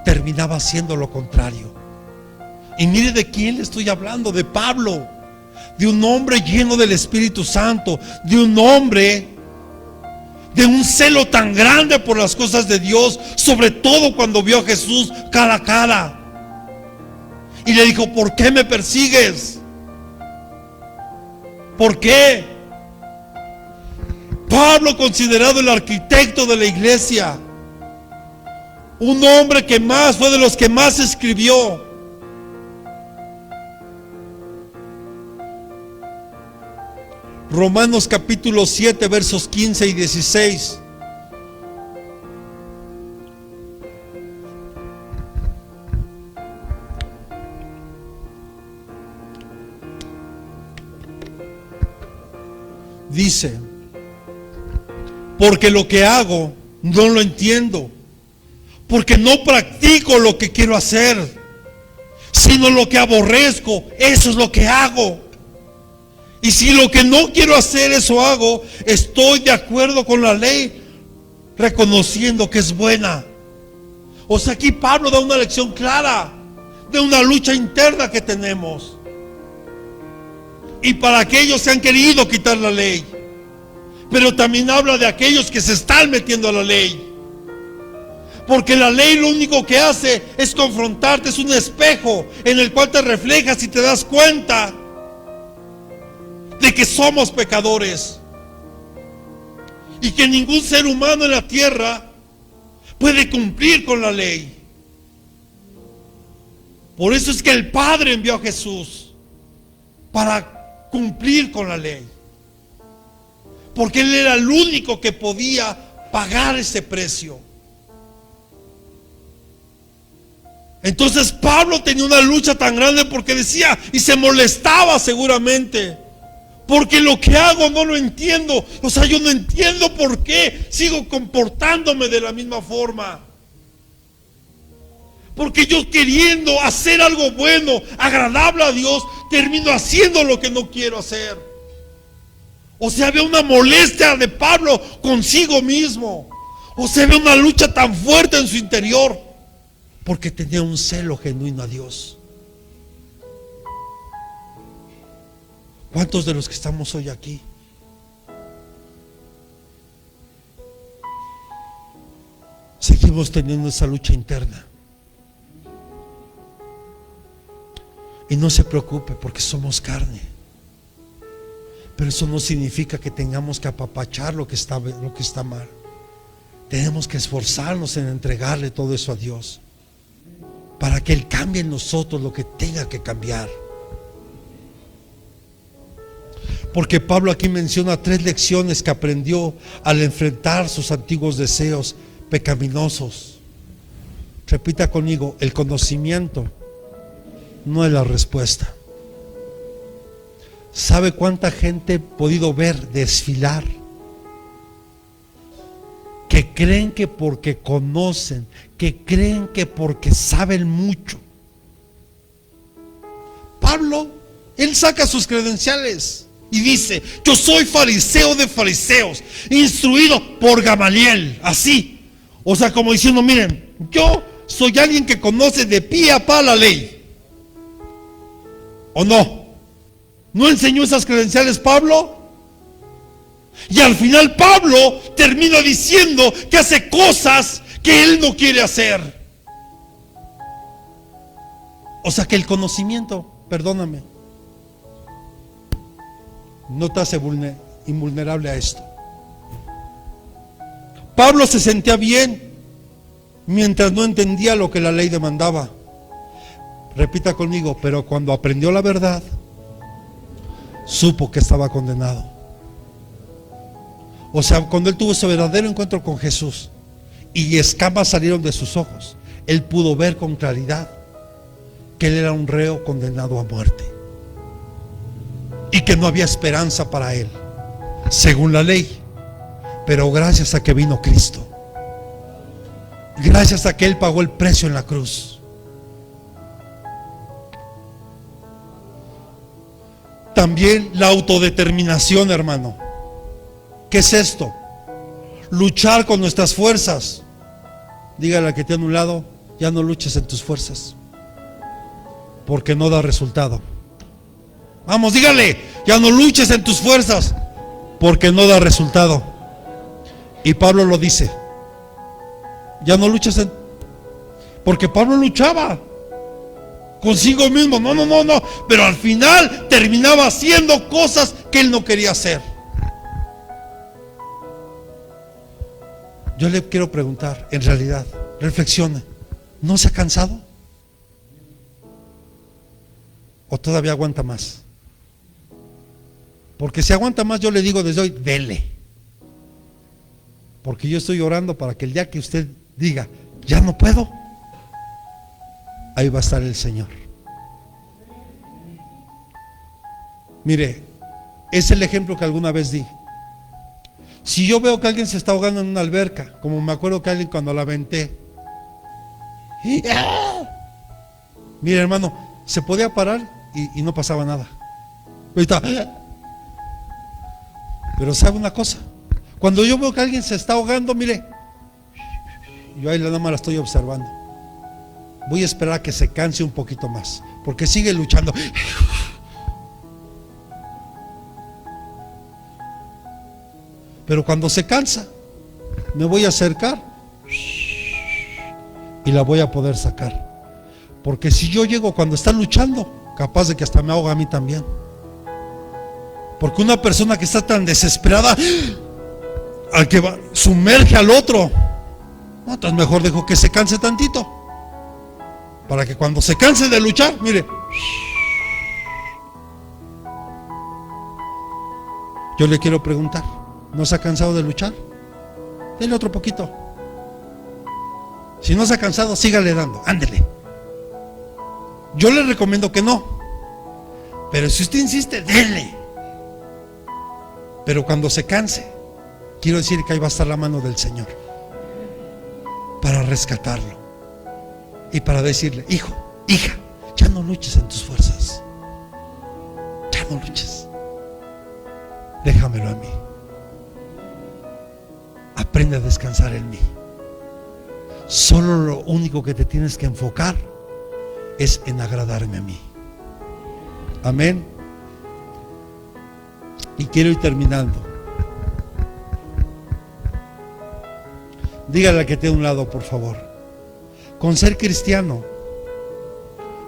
terminaba haciendo lo contrario. Y mire de quién le estoy hablando, de Pablo, de un hombre lleno del Espíritu Santo, de un hombre de un celo tan grande por las cosas de Dios, sobre todo cuando vio a Jesús cara a cara. Y le dijo, ¿por qué me persigues? ¿Por qué? Pablo, considerado el arquitecto de la iglesia, un hombre que más fue de los que más escribió. Romanos capítulo 7 versos 15 y 16. Dice, porque lo que hago no lo entiendo, porque no practico lo que quiero hacer, sino lo que aborrezco, eso es lo que hago. Y si lo que no quiero hacer, eso hago, estoy de acuerdo con la ley, reconociendo que es buena. O sea, aquí Pablo da una lección clara de una lucha interna que tenemos. Y para aquellos que han querido quitar la ley, pero también habla de aquellos que se están metiendo a la ley. Porque la ley lo único que hace es confrontarte, es un espejo en el cual te reflejas y te das cuenta de que somos pecadores y que ningún ser humano en la tierra puede cumplir con la ley. Por eso es que el Padre envió a Jesús para cumplir con la ley, porque Él era el único que podía pagar ese precio. Entonces Pablo tenía una lucha tan grande porque decía, y se molestaba seguramente, porque lo que hago no lo entiendo. O sea, yo no entiendo por qué sigo comportándome de la misma forma. Porque yo queriendo hacer algo bueno, agradable a Dios, termino haciendo lo que no quiero hacer. O sea, había una molestia de Pablo consigo mismo. O se ve una lucha tan fuerte en su interior porque tenía un celo genuino a Dios. ¿Cuántos de los que estamos hoy aquí seguimos teniendo esa lucha interna? Y no se preocupe porque somos carne, pero eso no significa que tengamos que apapachar lo que está mal. Tenemos que esforzarnos en entregarle todo eso a Dios para que Él cambie en nosotros lo que tenga que cambiar. Porque Pablo aquí menciona 3 lecciones que aprendió al enfrentar sus antiguos deseos pecaminosos. Repita conmigo: el conocimiento no es la respuesta. ¿Sabe cuánta gente he podido ver desfilar que creen que porque conocen, que creen que porque saben mucho? Pablo, él saca sus credenciales y dice: yo soy fariseo de fariseos, instruido por Gamaliel. Así, o sea, como diciendo: miren, yo soy alguien que conoce de pie a pa la ley. ¿O no? ¿No enseñó esas credenciales Pablo? Y al final Pablo termina diciendo que hace cosas que él no quiere hacer. O sea que el conocimiento, perdóname, no te hace invulnerable a esto. Pablo se sentía bien mientras no entendía lo que la ley demandaba. Repita conmigo: pero cuando aprendió la verdad, supo que estaba condenado. O sea, cuando él tuvo ese verdadero encuentro con Jesús y escamas salieron de sus ojos, él pudo ver con claridad que él era un reo condenado a muerte y que no había esperanza para él, según la ley. Pero gracias a que vino Cristo, gracias a que Él pagó el precio en la cruz, también la autodeterminación, hermano. ¿Qué es esto? Luchar con nuestras fuerzas. Dígale al que tiene a un lado: ya no luches en tus fuerzas, porque no da resultado. Vamos, dígale: ya no luches en tus fuerzas, porque no da resultado. Y Pablo lo dice: ya no luches porque Pablo luchaba consigo mismo, no, pero al final terminaba haciendo cosas que él no quería hacer. Yo le quiero preguntar, en realidad, reflexione: ¿no se ha cansado? ¿O todavía aguanta más? Porque si aguanta más, yo le digo desde hoy: dele. Porque yo estoy orando para que el día que usted diga: ya no puedo, ahí va a estar el Señor. Mire, es el ejemplo que alguna vez di. Si yo veo que alguien se está ahogando en una alberca, como me acuerdo que alguien cuando la aventé, mire, hermano, se podía parar y no pasaba nada. Ahorita, pero ¿sabe una cosa? Cuando yo veo que alguien se está ahogando, mire, yo ahí nada más la estoy observando. Voy a esperar a que se canse un poquito más, porque sigue luchando. Pero cuando se cansa, me voy a acercar y la voy a poder sacar. Porque si yo llego cuando está luchando, capaz de que hasta me ahoga a mí también. Porque una persona que está tan desesperada, al que va, sumerge al otro. No, entonces mejor dejo que se canse tantito, para que cuando se canse de luchar, mire, yo le quiero preguntar: ¿no se ha cansado de luchar? Dele otro poquito. Si no se ha cansado, sígale dando, ándele. Yo le recomiendo que no, pero si usted insiste, dele. Pero cuando se canse, quiero decir que ahí va a estar la mano del Señor para rescatarlo y para decirle: hijo, hija, ya no luches en tus fuerzas, ya no luches, déjamelo a mí. aprende a descansar en mí. Solo lo único que te tienes que enfocar es en agradarme a mí. Amén. Y quiero ir terminando. Dígale al que tiene a un lado, por favor. Con ser cristiano,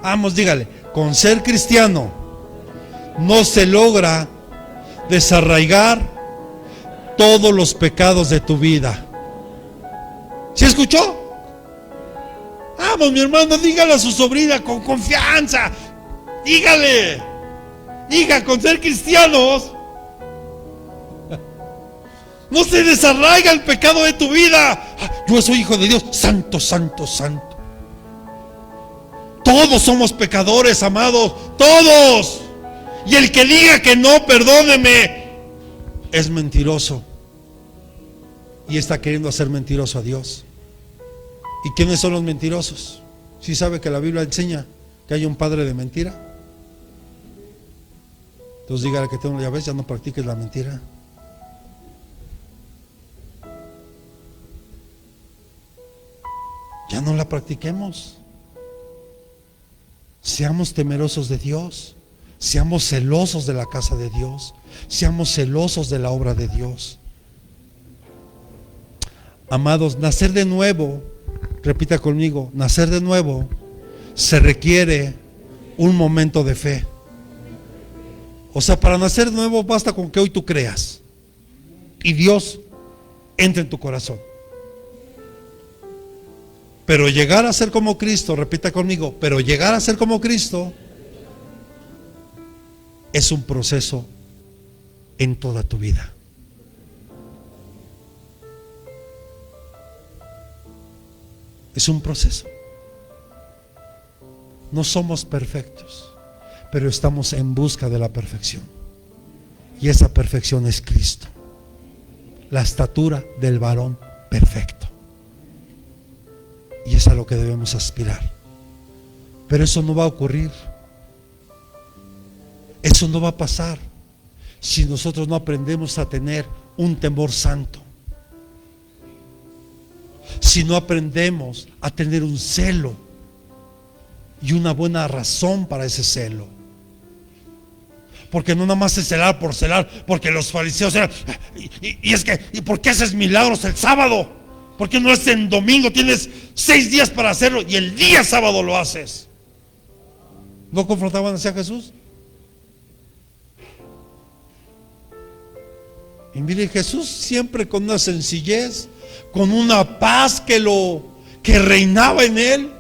vamos, dígale, con ser cristiano no se logra desarraigar todos los pecados de tu vida. ¿Sí escuchó? Vamos, mi hermano, dígale a su sobrina con confianza. Dígale, diga, con ser cristianos no se desarraiga el pecado de tu vida. Yo soy hijo de Dios, santo, santo, santo. Todos somos pecadores, amados, todos. Y el que diga que no, perdóneme, es mentiroso. Y está queriendo hacer mentiroso a Dios. ¿Y quiénes son los mentirosos? ¿Sí sabe que la Biblia enseña que hay un padre de mentira? Entonces dígale que tengo, ya ves, ya no practiques la mentira. Ya no la practiquemos. Seamos temerosos de Dios. Seamos celosos de la casa de Dios. Seamos celosos de la obra de Dios. Amados, nacer de nuevo, repita conmigo, nacer de nuevo se requiere un momento de fe. O sea, para nacer de nuevo basta con que hoy tú creas y Dios entre en tu corazón. Pero llegar a ser como Cristo, repita conmigo, pero llegar a ser como Cristo es un proceso en toda tu vida. Es un proceso. No somos perfectos, pero estamos en busca de la perfección. Y esa perfección es Cristo, la estatura del varón perfecto. Y es a lo que debemos aspirar. Pero eso no va a ocurrir. Eso no va a pasar si nosotros no aprendemos a tener un temor santo. Si no aprendemos a tener un celo y una buena razón para ese celo. Porque no nada más es celar por celar, porque los fariseos eran, y es que, ¿y por qué haces milagros el sábado? ¿Por qué no es en domingo? Tienes 6 días para hacerlo y el día sábado lo haces. ¿No confrontaban hacia Jesús? Y mire, Jesús siempre con una sencillez, con una paz que reinaba en él.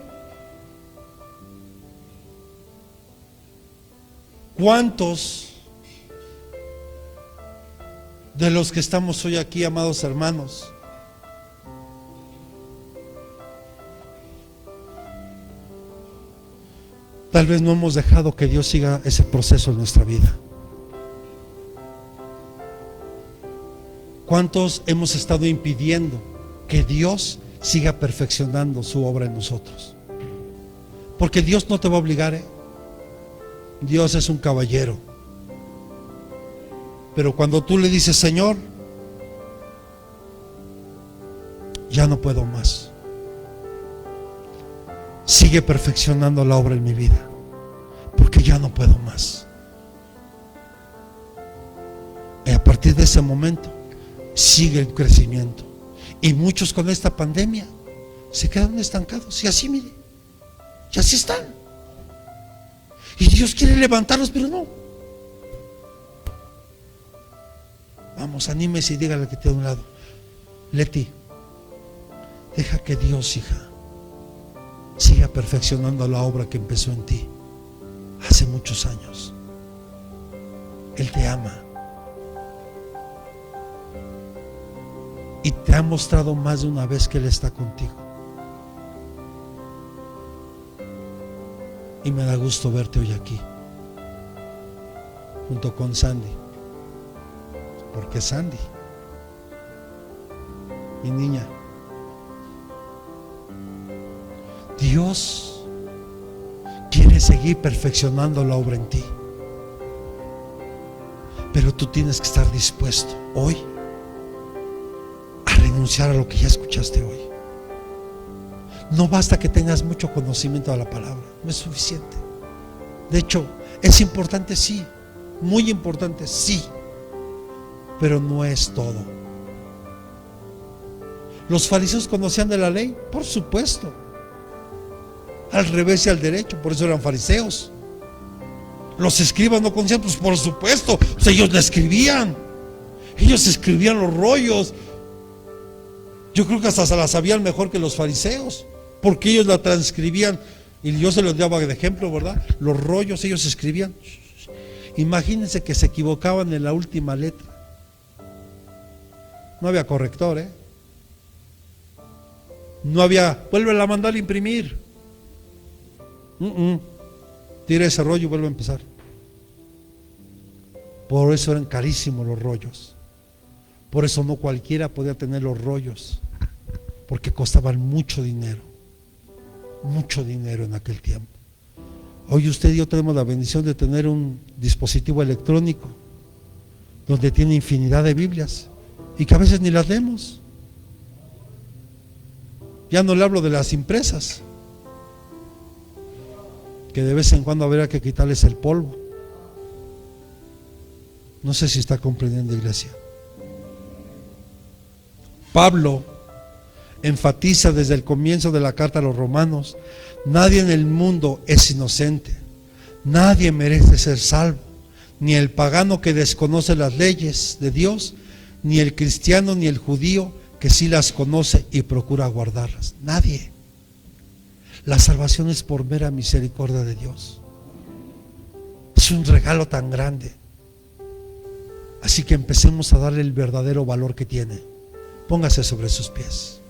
¿Cuántos de los que estamos hoy aquí, amados hermanos, tal vez no hemos dejado que Dios siga ese proceso en nuestra vida? ¿Cuántos hemos estado impidiendo que Dios siga perfeccionando su obra en nosotros? Porque Dios no te va a obligar, Dios es un caballero. Pero cuando tú le dices, Señor, ya no puedo más, sigue perfeccionando la obra en mi vida, porque ya no puedo más. Y a partir de ese momento sigue el crecimiento. Y muchos con esta pandemia se quedan estancados. Y así, mire, y así están. Y Dios quiere levantarlos, pero no. Vamos, anímese y dígale que esté a un lado: Leti, deja que Dios, hija, siga perfeccionando la obra que empezó en ti hace muchos años. Él te ama y te ha mostrado más de una vez que Él está contigo. Y me da gusto verte hoy aquí junto con Sandy, porque Sandy, mi niña, Dios quiere seguir perfeccionando la obra en ti, pero tú tienes que estar dispuesto hoy a renunciar renunciar a lo que ya escuchaste hoy. No basta que tengas mucho conocimiento de la palabra, no es suficiente. De hecho, es importante, sí, muy importante, sí, pero no es todo. ¿Los fariseos conocían de la ley? Por supuesto. Al revés y al derecho, por eso eran fariseos. Los escribas no conocían, pues por supuesto, pues ellos la escribían. Ellos escribían los rollos. Yo creo que hasta se la sabían mejor que los fariseos, porque ellos la transcribían. Y yo se los daba de ejemplo, ¿verdad? Los rollos ellos escribían. Imagínense que se equivocaban en la última letra. No había corrector, ¿eh? No había, vuélvela a mandar a imprimir. Tira ese rollo y vuelve a empezar. Por eso eran carísimos los rollos. Por eso no cualquiera podía tener los rollos, porque costaban mucho dinero en aquel tiempo. Hoy usted y yo tenemos la bendición de tener un dispositivo electrónico donde tiene infinidad de Biblias y que a veces ni las leemos. Ya no le hablo de las impresas, que de vez en cuando habría que quitarles el polvo. No sé si está comprendiendo, iglesia. Pablo enfatiza desde el comienzo de la carta a los romanos: nadie en el mundo es inocente, nadie merece ser salvo, ni el pagano que desconoce las leyes de Dios, ni el cristiano ni el judío que sí las conoce y procura guardarlas. Nadie. La salvación es por mera misericordia de Dios. Es un regalo tan grande. Así que empecemos a darle el verdadero valor que tiene. Póngase sobre sus pies.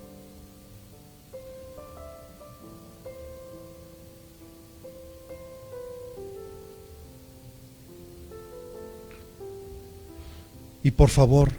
Y por favor,